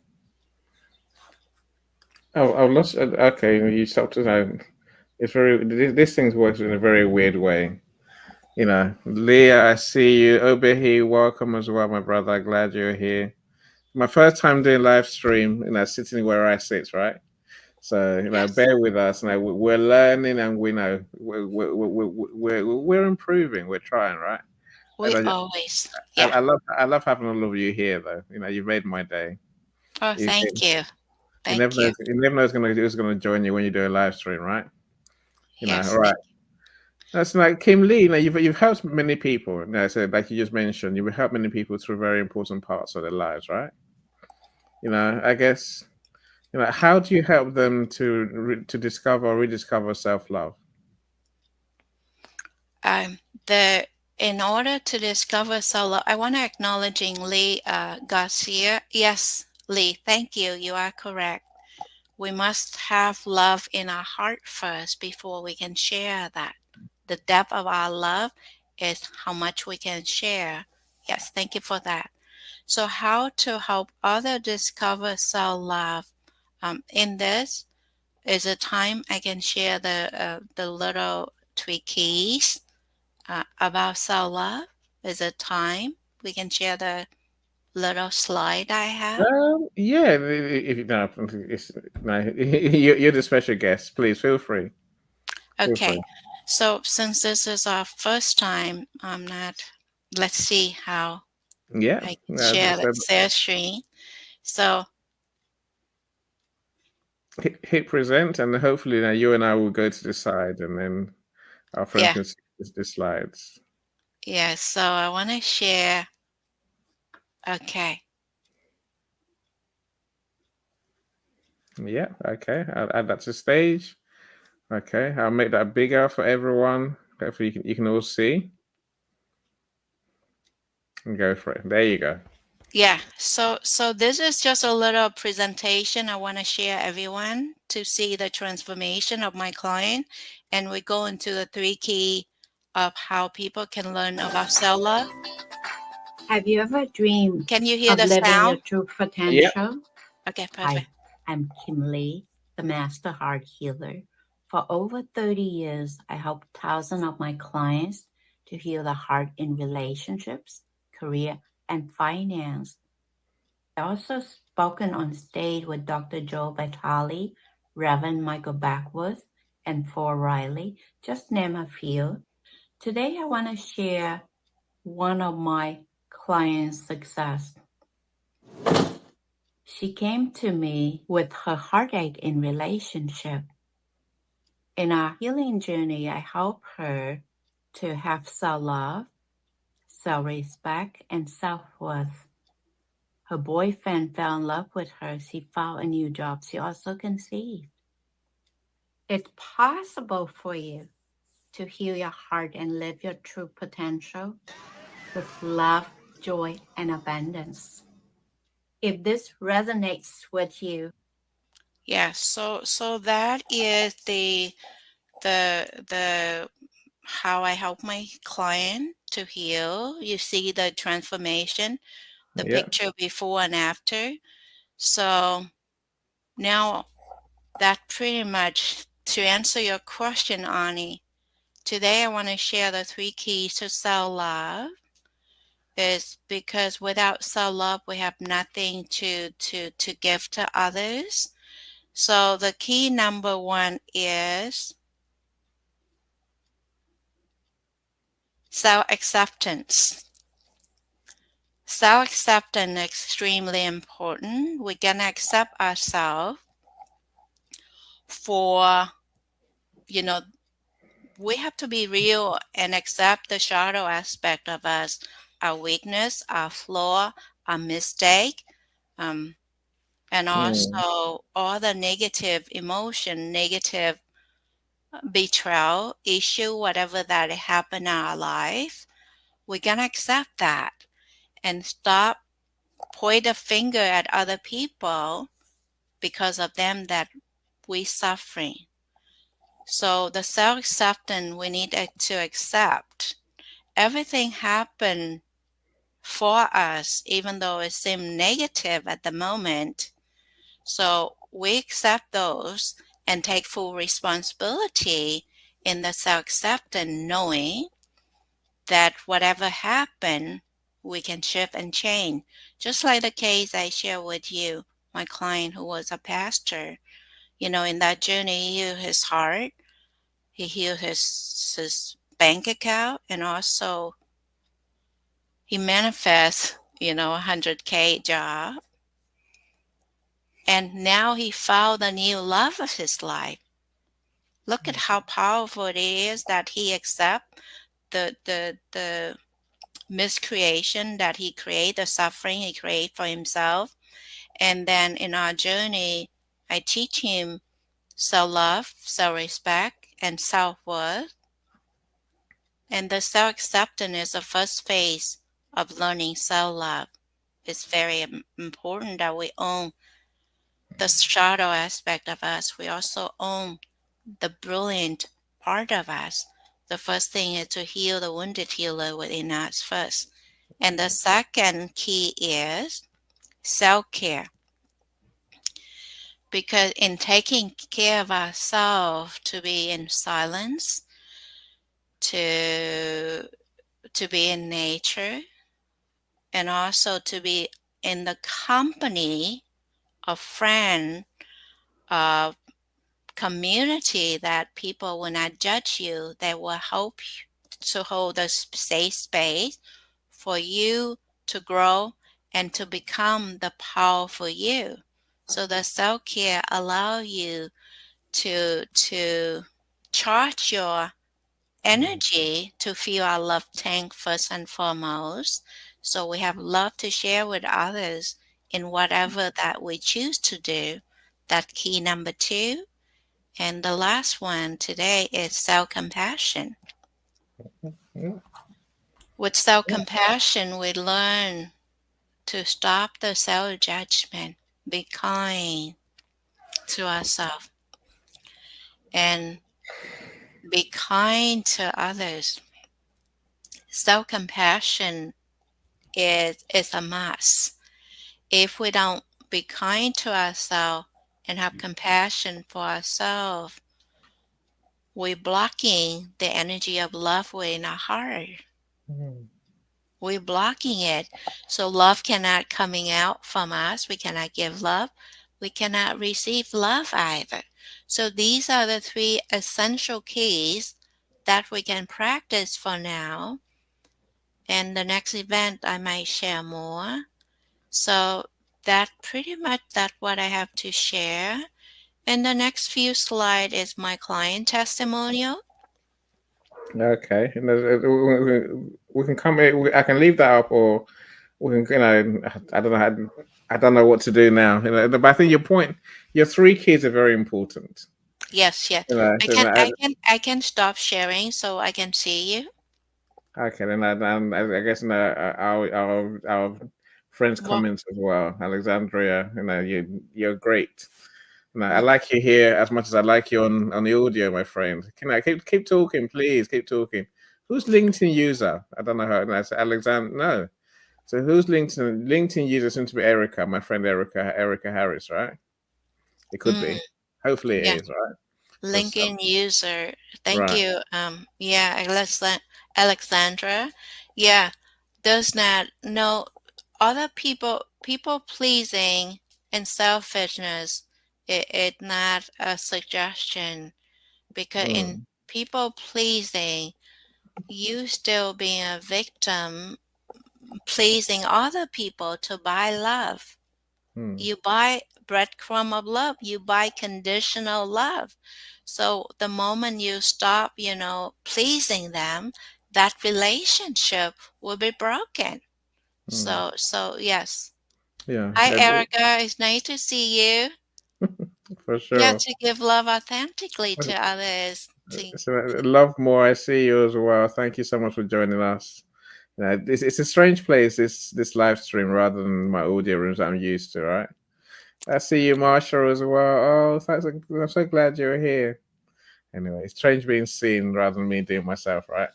Oh, lost. Okay, you stopped to know. It's very. This thing works in a very weird way. Leah, I see you. Obehi, welcome as well, my brother. Glad you're here. My first time doing live stream. Sitting where I sit, right? So Yes. bear with us. We're learning, and we know we're improving. We're trying, right? We And always, I, yeah. I love having all of you here, though. You've made my day. Oh, You, thank you. you never Thank know. you. You never know who's gonna join you when you do a live stream, right? All Yes, right. thank That's like KimLe. You've helped many people. So like you just mentioned, you've helped many people through very important parts of their lives, right? I guess how do you help them to discover or rediscover self love? the in order to discover solo, I want to acknowledging Lee Garcia. Yes, Lee, thank you. You are correct. We must have love in our heart first before we can share that. The depth of our love is how much we can share. Yes, thank you for that. So, how to help others discover self love? In this is a time I can share the little tweakies about self love. Is a time we can share the little slide I have. Yeah, if you know, no, you're the special guest. Please feel free. Feel Okay, free. so since this is our first time, I'm not. Let's see how Yeah. I can share the So share screen. So hit present, and hopefully now you and I will go to the side, and then our friends yeah, can see the slides. yeah. So I want to share. Okay, Yeah. Okay. I'll add that to stage. Okay. I'll make that bigger for everyone. Hopefully you can all see and go for it. There you go. yeah. So this is just a little presentation I want to share everyone to see the transformation of my client, and we go into the three key of how people can learn about self love. Have you ever dreamed Can you hear of the living your sound? true Yeah. potential? Okay, perfect. Hi, I'm KimLe, the Master Heart Healer. For over 30 years, I help thousands of my clients to heal the heart in relationships, career, and finance. I also spoken on stage with Dr. Joe Vitale, Reverend Michael Backworth, and Paul Riley, just name a few. Today, I want to share one of my clients' success. She came to me with her heartache in relationship. In our healing journey, I help her to have self-love, self-respect, and self-worth. Her boyfriend fell in love with her. She found a new job. She also conceived. It's possible for you to heal your heart and live your true potential with love, joy, and abundance. If this resonates with you, Yeah, so that is the how I help my client to heal. You see the transformation, the Yeah. picture before and after. So now that pretty much to answer your question, Ani. Today I want to share the three keys to self love. Is because without self love we have nothing to give to others. So the key number one is self acceptance. Self acceptance is extremely important. We're gonna accept ourselves for, you know, we have to be real and accept the shadow aspect of us, our weakness, our flaw, our mistake, um, and Mm. also all the negative emotion, negative betrayal issue, whatever that happened in our life. We're gonna accept that and stop point a finger at other people because of them that we suffering. So the self acceptance, we need to accept everything happened for us, even though it seemed negative at the moment. So we accept those and take full responsibility in the self acceptance, knowing that whatever happened, we can shift and change. Just like the case I shared with you, my client who was a pastor, in that journey, he healed his heart, he healed his bank account, and also he manifests, 100K job. And now he found the new love of his life. Look at how powerful it is that he accept the miscreation that he create, the suffering he create for himself. And then in our journey, I teach him self-love, self-respect, and self-worth. And the self-acceptance is the first phase of learning self-love. It's very important that we own the shadow aspect of us. We also own the brilliant part of us. The first thing is to heal the wounded healer within us first. And the second key is self care. Because in taking care of ourselves, to be in silence, to be in nature, and also to be in the company of friend, of community, that people will not judge you. They will help you to hold a safe space for you to grow and to become the powerful you. So the self-care allow you to charge your energy to fill our love tank first and foremost. So we have love to share with others in whatever that we choose to do. That key number two. And the last one today is self compassion. Mm, With self compassion, we learn to stop the self judgment, be kind to ourselves, and be kind to others. Self compassion is a must. If we don't be kind to ourselves and have compassion for ourselves, we're blocking the energy of love within our heart. mm, We're blocking it. So love cannot coming out from us. We cannot give love. We cannot receive love either. So these are the three essential keys that we can practice for now. And the next event I might share more. So that pretty much that's what I have to share. And the next few slide is my client testimonial. okay, and we can come. I can leave that up, or we can. I don't know. I don't know what to do now. But I think your three keys are very important. Yes, yes. I So can I can I can stop sharing so I can see you. okay, then I guess our friends' Well, comments as well. Alexandria, you're great. I like you here as much as I like you on the audio, my friend. Can I keep talking, please? Keep talking. Who's LinkedIn user? I don't know how. That's Alexander. No. So who's LinkedIn user? Seems to be Erica, my friend Erica Harris, right? It could mm, be. Hopefully, it yeah. is, right? Because LinkedIn user. Thank right. you. Yeah, Alexandra. Yeah, does not know other people pleasing and selfishness. It not a suggestion, because in Mm, people pleasing, you still being a victim, pleasing other people to buy love. mm, You buy breadcrumb of love, you buy conditional love. So the moment you stop, pleasing them, that relationship will be broken. mm. So yes. Yeah, Hi Erica, it's nice to see you. for Yeah, sure. to give love authentically to others. To So love more. I see you as well. Thank you so much for joining us. It's a strange place. This live stream rather than my audio rooms I'm used to. Right. I see you, Marshall, as well. Oh, thanks. I'm so glad you're here. Anyway, it's strange being seen rather than me doing myself, right?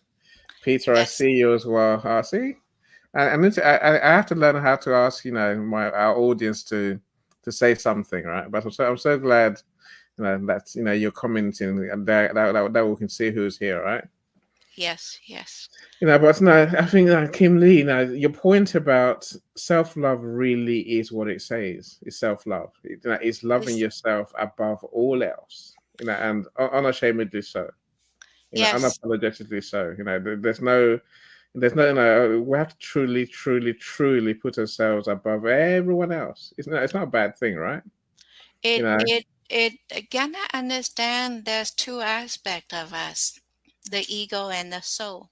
Peter, I Yes, see you as well. I see. I have to learn how to ask, my our audience to say something, right? But I'm so glad, that you're commenting and that we can see who's here, right? yes, yes, But no, I think KimLe, your point about self-love really is what it says. It's self-love. It's loving yes, yourself above all else. And unashamedly so. yes. Unapologetically so. There's no, we have to truly, truly, truly put ourselves above everyone else. It's not a bad thing, right? You It know, it it again. I understand there's two aspects of us, the ego and the soul.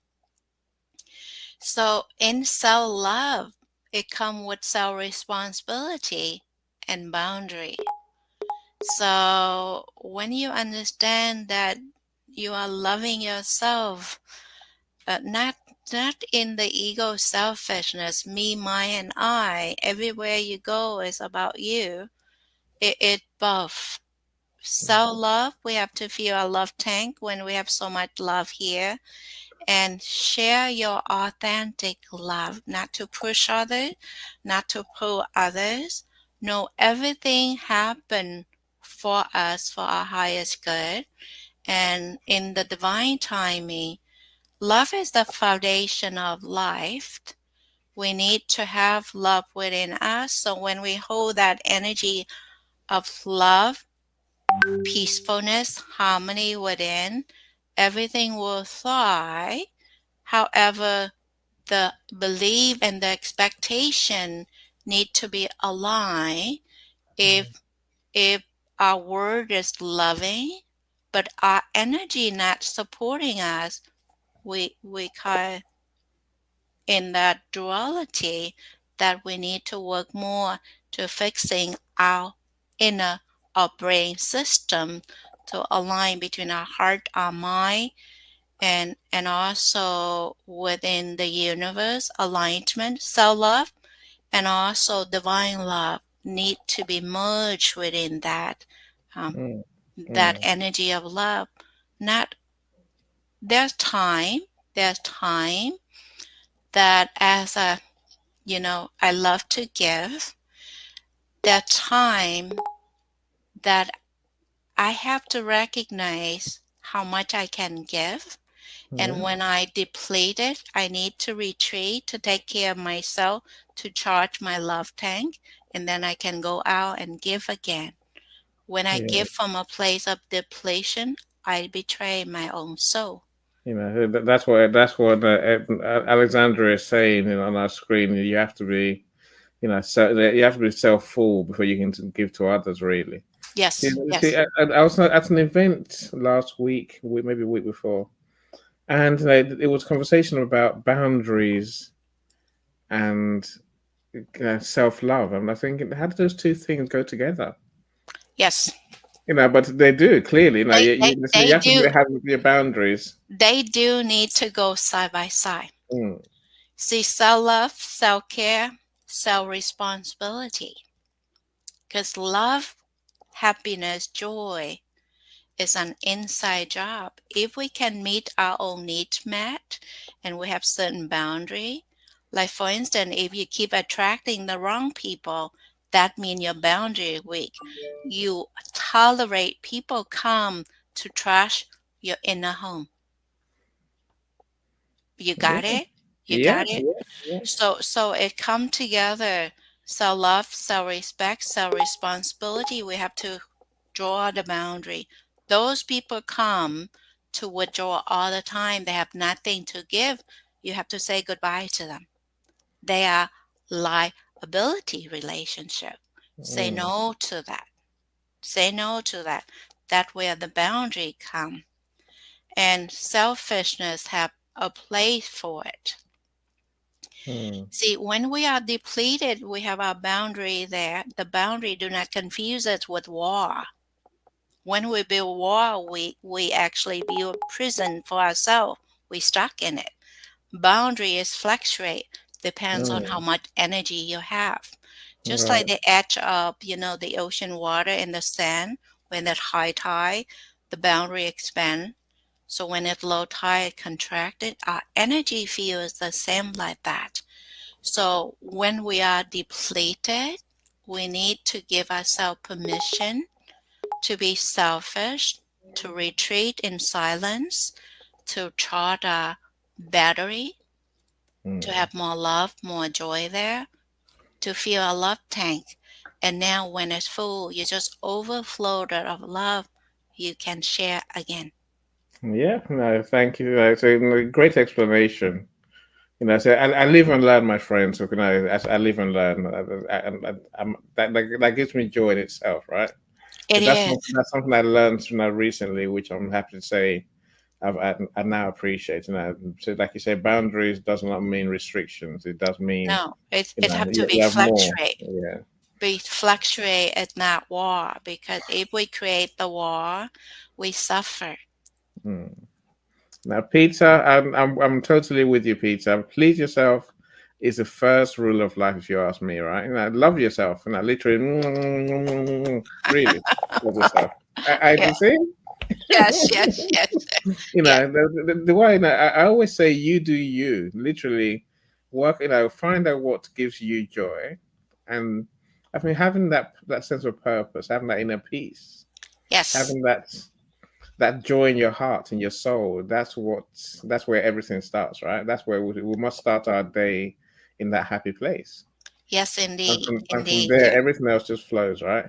So in self love, it comes with self responsibility and boundary. So when you understand that you are loving yourself, not in the ego selfishness, me, my, and I. Everywhere you go is about you. It both. Self love, we have to feel our love tank when we have so much love here, and share your authentic love, not to push others, not to pull others. No, everything happened for us for our highest good. And in the divine timing, love is the foundation of life. We need to have love within us. So when we hold that energy of love, peacefulness, harmony within, everything will thrive. However, the belief and the expectation need to be aligned. If if our word is loving but our energy not supporting us, we call in that duality that we need to work more to fixing our inner our brain system to align between our heart, our mind, and also within the universe alignment, self love, and also divine love need to be merged within um, mm, that mm, energy of love. Not there's time, there's time that as a I love to give. That time that I have to recognize how much I can give. And yeah, when I deplete it, I need to retreat to take care of myself, to charge my love tank, and then I can go out and give again. When I yeah. give from a place of depletion, I betray my own soul. That's what Alexandra is saying on our screen. You have to be, so you have to be self-full before you can give to others. Really. See, Yes, see, yes, I was at an event last week, maybe a week before, and it was a conversation about boundaries and self-love. And I think, how do those two things go together? yes. But they do clearly. They, they, You they have to do. have your boundaries. They do need to go side by side. Mm, See, self love, self care, self responsibility. Because love, happiness, joy is an inside job. If we can meet our own needs met and we have certain boundary, like for instance, if you keep attracting the wrong people, that means your boundary is weak. You tolerate people come to trash your inner home. You yeah, got it? You yeah, got it? yeah. So it come together. Self love, self respect, self responsibility. We have to draw the boundary. Those people come to withdraw all the time. They have nothing to give. You have to say goodbye to them. They are liability relationship. Say Mm, no to that. Say no to that. That where the boundary come. And selfishness have a place for it. mm, See, when we are depleted, we have our boundary there. The boundary do not confuse it with war. When we build wall, we actually build prison for ourselves. We stuck in it. Boundary is fluctuate, depends on how mm. much energy you have. Just like Right. the edge of, the ocean water and the sand when at high tide, the the boundary expand. So when it's low tide contracted, our energy feels the same like that. So when we are depleted, we need to give ourselves permission to be selfish, to retreat in silence, to charge our battery, to Mm. have more love, more joy there, to fill a love tank. And now when it's full, you just overflow that of love you can share again. Yeah, no, thank you. It's a great explanation. So I live and learn, my friends. So I live and learn. That gives me joy in itself, right? It So is. that's something I learned recently, which I'm happy to say I now appreciate. So like you say, boundaries does not mean restrictions. It does mean No, it have to be you have more. fluctuate. Yeah. Be fluctuate at not war, because if we create the war, we suffer. Hmm. Now, Peter, I'm totally with you, Peter. Please yourself is the first rule of life, if you ask me, right? Love yourself, literally, really love yourself. I Yeah. the same. Yes, yes, yes. Yeah. The way I always say, you do you. Literally, work. Find out what gives you joy, and I mean, having that sense of purpose, having that inner peace, Yes. having that joy in your heart and your soul. That's where everything starts, right? That's where we must start our day in that happy place, Yes, and indeed. from Indeed. there, Yeah. everything else just flows, right?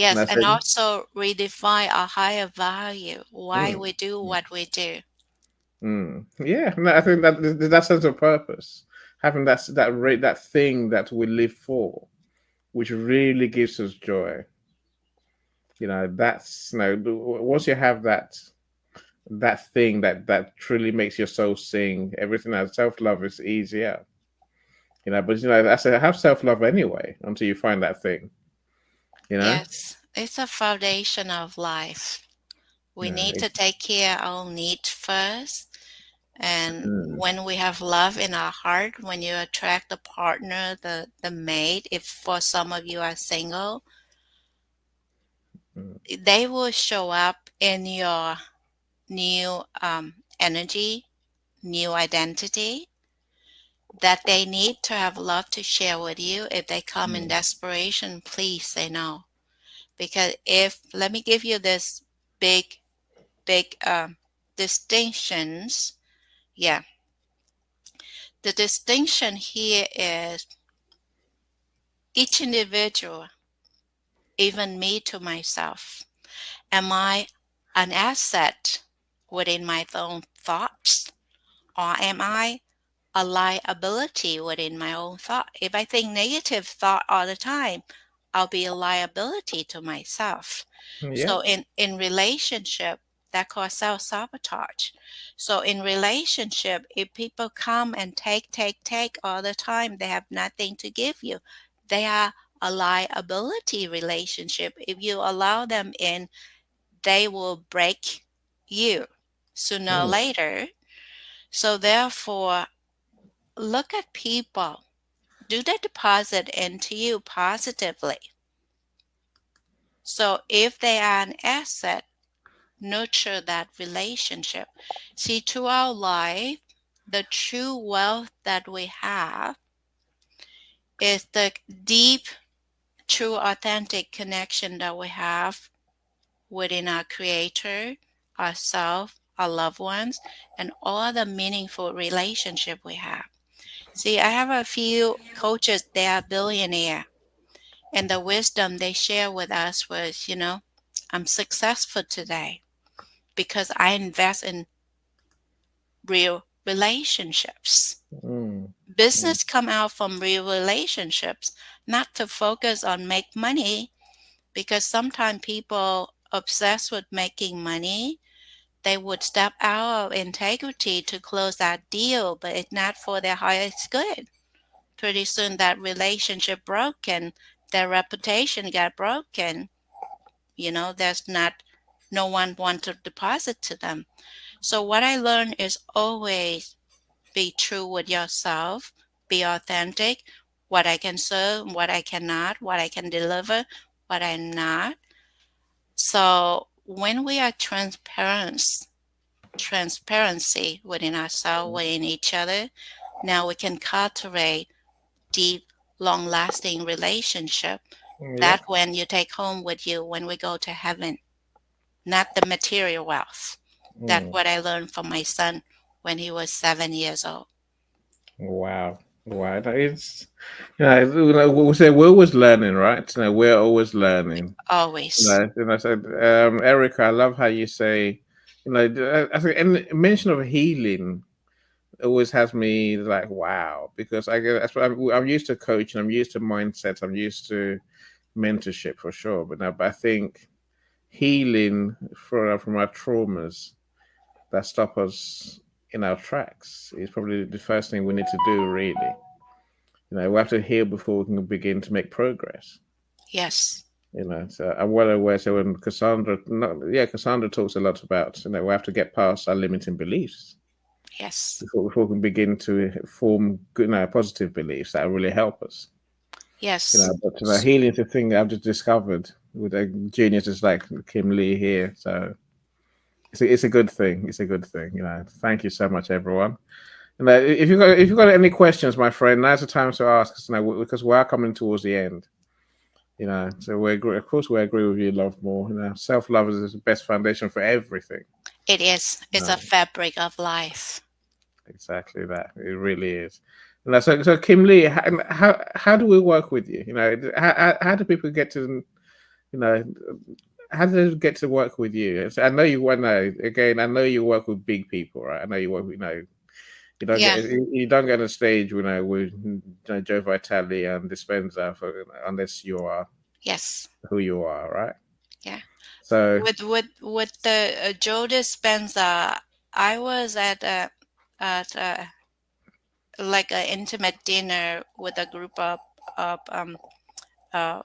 And Yes, I and said, also redefine our higher value, why mm, we do mm, what we do. yeah. No, I think that sense of purpose, having that thing that we live for, which really gives us joy. That's once you have that thing that truly makes your soul sing, everything else, self love is easier. But I said have self love anyway until you find that thing. You know. Yes, it's a foundation of life. We No, need to take care of our needs first. And mm, when we have love in our heart, when you attract the partner, the mate, if for some of you are single, mm, they will show up in your new energy, new identity, that they need to have love to share with you. If they come in mm, desperation, please say no. Because if, let me give you this big, big distinctions. Yeah. The distinction here is each individual, even me to myself. Am I an asset within my own thoughts? Or am I a liability within my own thought? If I think negative thought all the time, I'll be a liability to myself. yeah. So in relationship, that cause self-sabotage. So in relationship, if people come and take all the time, they have nothing to give you. They are a liability relationship. If you allow them in, they will break you sooner or Mm, later. So therefore, look at people. Do they deposit into you positively? So if they are an asset, nurture that relationship. See, throughout life, the true wealth that we have is the deep, true, authentic connection that we have within our Creator, ourselves, our loved ones, and all the meaningful relationship we have. See, I have a few coaches, they are billionaire, and the wisdom they share with us was, I'm successful today because I invest in real relationships. mm, mm, Business come out from real relationships, not to focus on make money, because sometimes people obsessed with making money, they would step out of integrity to close that deal, but it's not for their highest good. Pretty soon that relationship broken, their reputation got broken. There's not no one want to deposit to them. So what I learned is always be true with yourself, be authentic, what I can serve, what I cannot, what I can deliver, what I'm not. So when we are transparency within ourselves, within each other, now we can cultivate deep, long-lasting relationship. Yeah. That when you take home with you when we go to heaven, not the material wealth. That's Mm. what I learned from my son when he was 7 years old. Wow. Wow. It's we say we're always learning, right? We're always learning. Always. I said, Erica, I love how you say, I think and mention of healing always has me like, wow, because I guess that's what I'm used to coaching, I'm used to mindset, I'm used to mentorship for sure. But I think healing from our traumas that stop us in our tracks is probably the first thing we need to do. Really, we have to heal before we can begin to make progress. Yes. So I'm well aware. So when Cassandra talks a lot about, we have to get past our limiting beliefs Yes. before we can begin to form good, positive beliefs that really help us. Yes. But healing is a thing that I've just discovered with geniuses like KimLe here. So it's a good thing. It's a good thing. Thank you so much, everyone. And if you've got any questions, my friend, now's the time to ask us. Because we are coming towards the end. So we agree. Of course, we agree with you, love more. Self love is the best foundation for everything. It is. It's a No, fabric of life. exactly that. It really is. So Kim Lee, how do we work with you? How do people get to you know how do they get to work with you? So I know you want to again. I know you work with big people, right? I know you work. You don't Yeah. get you don't get on a stage, with Joe Vitale and Dispenza unless you are Yes. who you are, right? Yeah. So. With the Joe Dispenza, I was at like an intimate dinner with a group of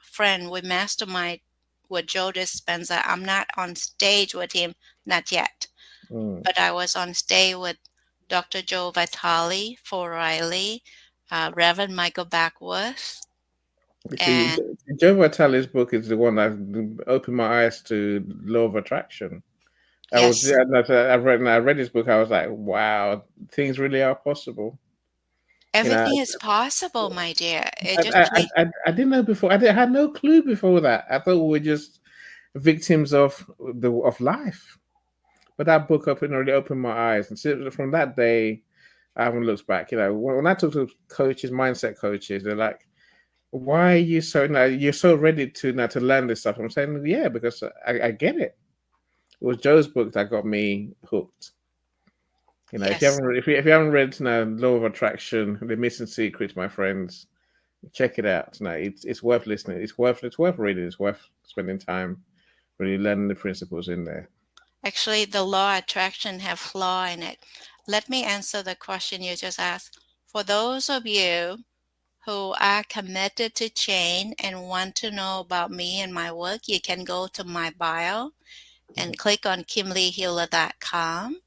friend. We mastermind with Joe Dispenza. I'm not on stage with him, not yet, Mm. but I was on stage with Dr. Joe Vitale, for Riley, Reverend Michael Backworth, You see, and Joe Vitale's book is the one that opened my eyes to law of attraction. I was, yes, yeah, I read his book. I was like, wow, things really are possible. You know, everything is possible, my dear. It I, just I, take I didn't know before. I had no clue before that. I thought we were just victims of life. But that book really opened my eyes, and so from that day, I haven't looked back. When I talk to coaches, mindset coaches, they're like, why are you so now you're so ready to now to learn this stuff? I'm saying, yeah, because I get it. It was Joe's book that got me hooked. If you yes. haven't if you haven't read Law of Attraction, The Missing Secret, my friends, check it out. It's worth listening. It's worth reading. It's worth spending time really learning the principles in there. Actually, the law of attraction have flaw in it. Let me answer the question you just asked. For those of you who are committed to change and want to know about me and my work, you can go to my bio and click on KimLeHealer.com.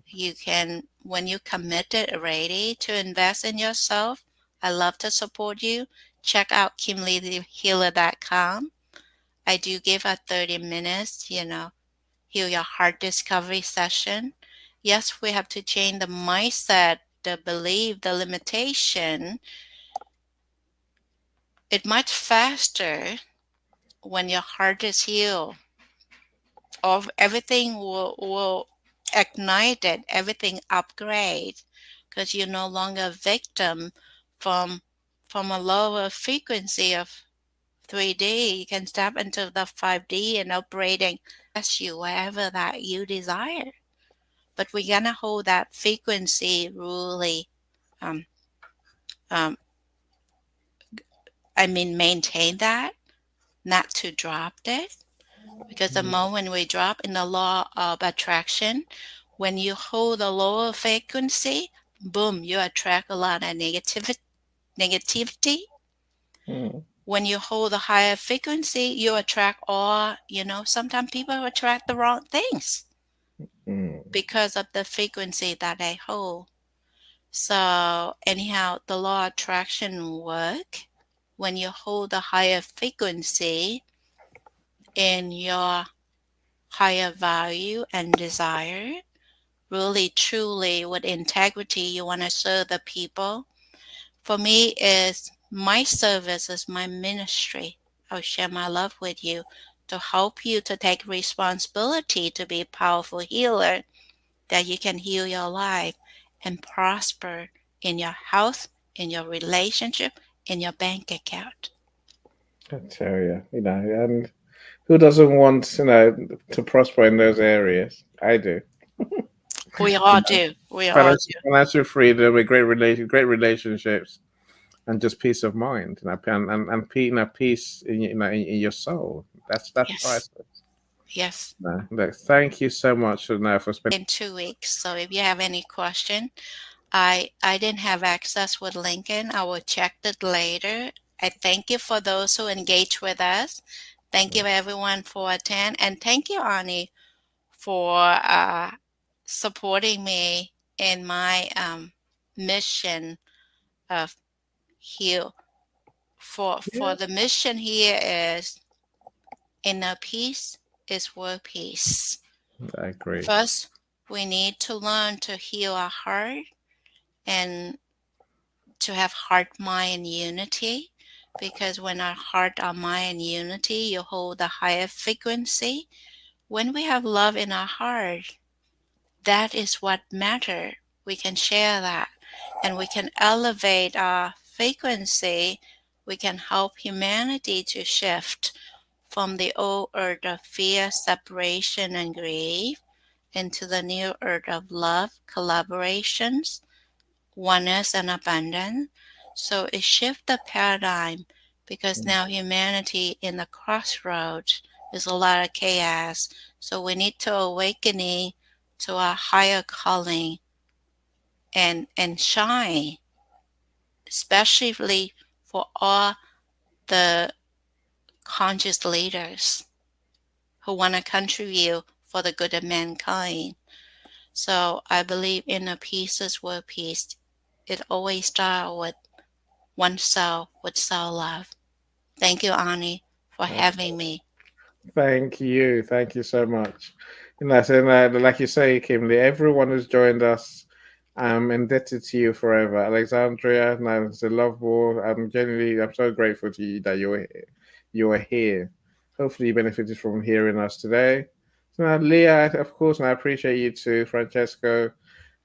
You can, when you committed already to invest in yourself, I love to support you. Check out KimLeHealer.com. I do give a 30 minutes, heal your heart discovery session. Yes, we have to change the mindset, the belief, the limitation. It's much faster when your heart is healed. Of everything will ignite it, everything upgrade because you're no longer a victim from from a lower frequency of 3D. You can step into the 5D and operating you wherever that you desire. But we're gonna hold that frequency really um, um, maintain that, not to drop it. Because the moment we drop in the law of attraction, when you hold a lower frequency, boom, you attract a lot of negativity. Mm, When you hold a higher frequency, you attract all, sometimes people attract the wrong things mm, because of the frequency that they hold. So anyhow, the law of attraction work when you hold a higher frequency in your higher value and desire, really truly with integrity you want to serve the people. For me is my service is my ministry. I'll share my love with you to help you to take responsibility to be a powerful healer, that you can heal your life and prosper in your health, in your relationship, in your bank account. I tell you, and who doesn't want, to prosper in those areas? I do. We You all know, do. We all do. financial freedom, with great relationships, and just peace of mind, peace in, in your soul. That's Yes. priceless. Yes. No, look, thank you so much, for spending. In 2 weeks. So if you have any question, I didn't have access with Lincoln. I will check it later. I thank you for those who engage with us. Thank you everyone for attend, and thank you Ani for supporting me in my mission of heal. For Yeah, the mission here is inner peace is world peace. I agree. First, we need to learn to heal our heart and to have heart mind unity, because when our heart our mind unity, you hold a higher frequency. When we have love in our heart, that is what matter. We can share that and we can elevate our frequency. We can help humanity to shift from the old earth of fear, separation, and grief into the new earth of love, collaborations, oneness, and abundance. So it shifts the paradigm, because now humanity in the crossroads is a lot of chaos. So we need to awakening to our higher calling and shine, especially for all the conscious leaders who want to contribute for the good of mankind. So I believe inner peace is world peace. It always starts with oneself, with self love. Thank you, Ani, for having me. Thank you so much. So, like you say, KimLe, everyone who's joined us, I'm indebted to you forever. Alexandria, now it's a love war. I'm so grateful to you that you're here. You are here. Hopefully, you benefited from hearing us today. So now, Leah, of course, and I appreciate you too, Francesco.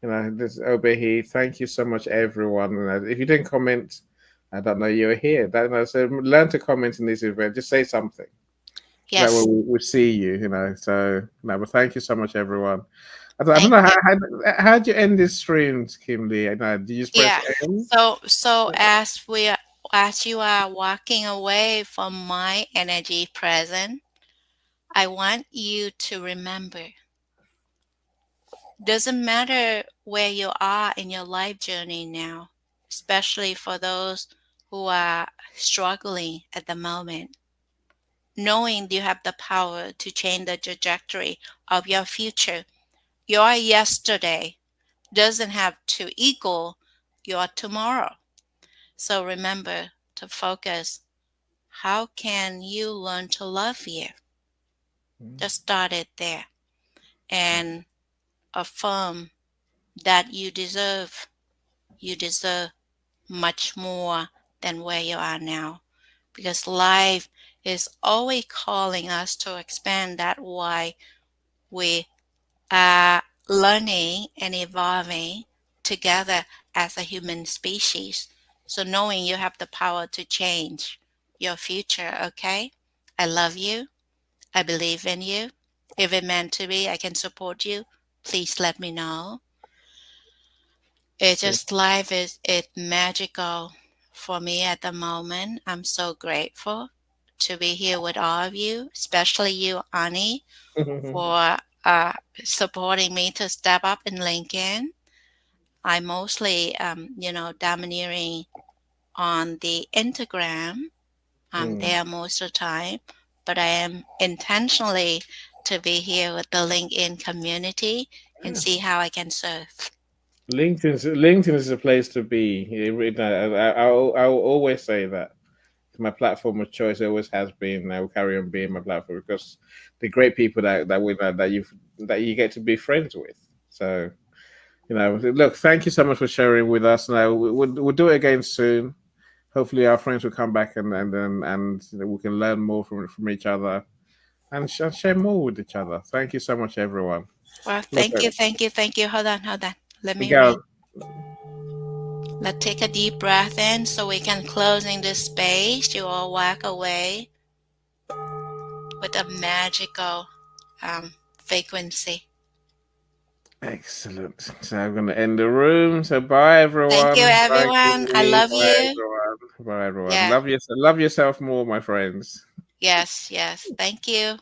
This Obehi. Thank you so much, everyone. If you didn't comment, I don't know you're here. So learn to comment in this event. Just say something that way Yes, we see you, So, no, but thank you so much, everyone. I don't thank know you. how'd you end this stream, KimLe? Do you just press Yeah. end? So as you are walking away from my energy present, I want you to remember, doesn't matter where you are in your life journey now, especially for those who are struggling at the moment, knowing you have the power to change the trajectory of your future. Your yesterday doesn't have to equal your tomorrow. So remember to focus. How can you learn to love you? Just start it there and affirm that you deserve. You deserve much more than where you are now, because life is always calling us to expand. That why we are learning and evolving together as a human species. So knowing you have the power to change your future, okay? I love you. I believe in you. If it meant to be, I can support you. Please let me know. It just life is it magical for me at the moment. I'm so grateful to be here with all of you, especially you, Ani, for supporting me to step up in LinkedIn. I mostly, domineering on the Instagram. I'm Mm. there most of the time, but I am intentionally to be here with the LinkedIn community and Yeah. see how I can serve. LinkedIn is a place to be. I will always say that. my platform of choice always has been. I will carry on being my platform because the great people that you get to be friends with. So look, thank you so much for sharing with us. Now we'll do it again soon. Hopefully, our friends will come back and we can learn more from each other and share more with each other. Thank you so much, everyone. Well, Look, thank you, thank you, thank you. Hold on, hold on. Let me again, read. Let's take a deep breath in so we can close in this space. You all walk away with a magical frequency. excellent. So I'm going to end the room. So bye, Thank you, everyone. Bye, everyone. I Kimberly. love Bye, you. everyone. Bye, everyone. Yeah. Love yourself more, my friends. Yes, yes. Thank you.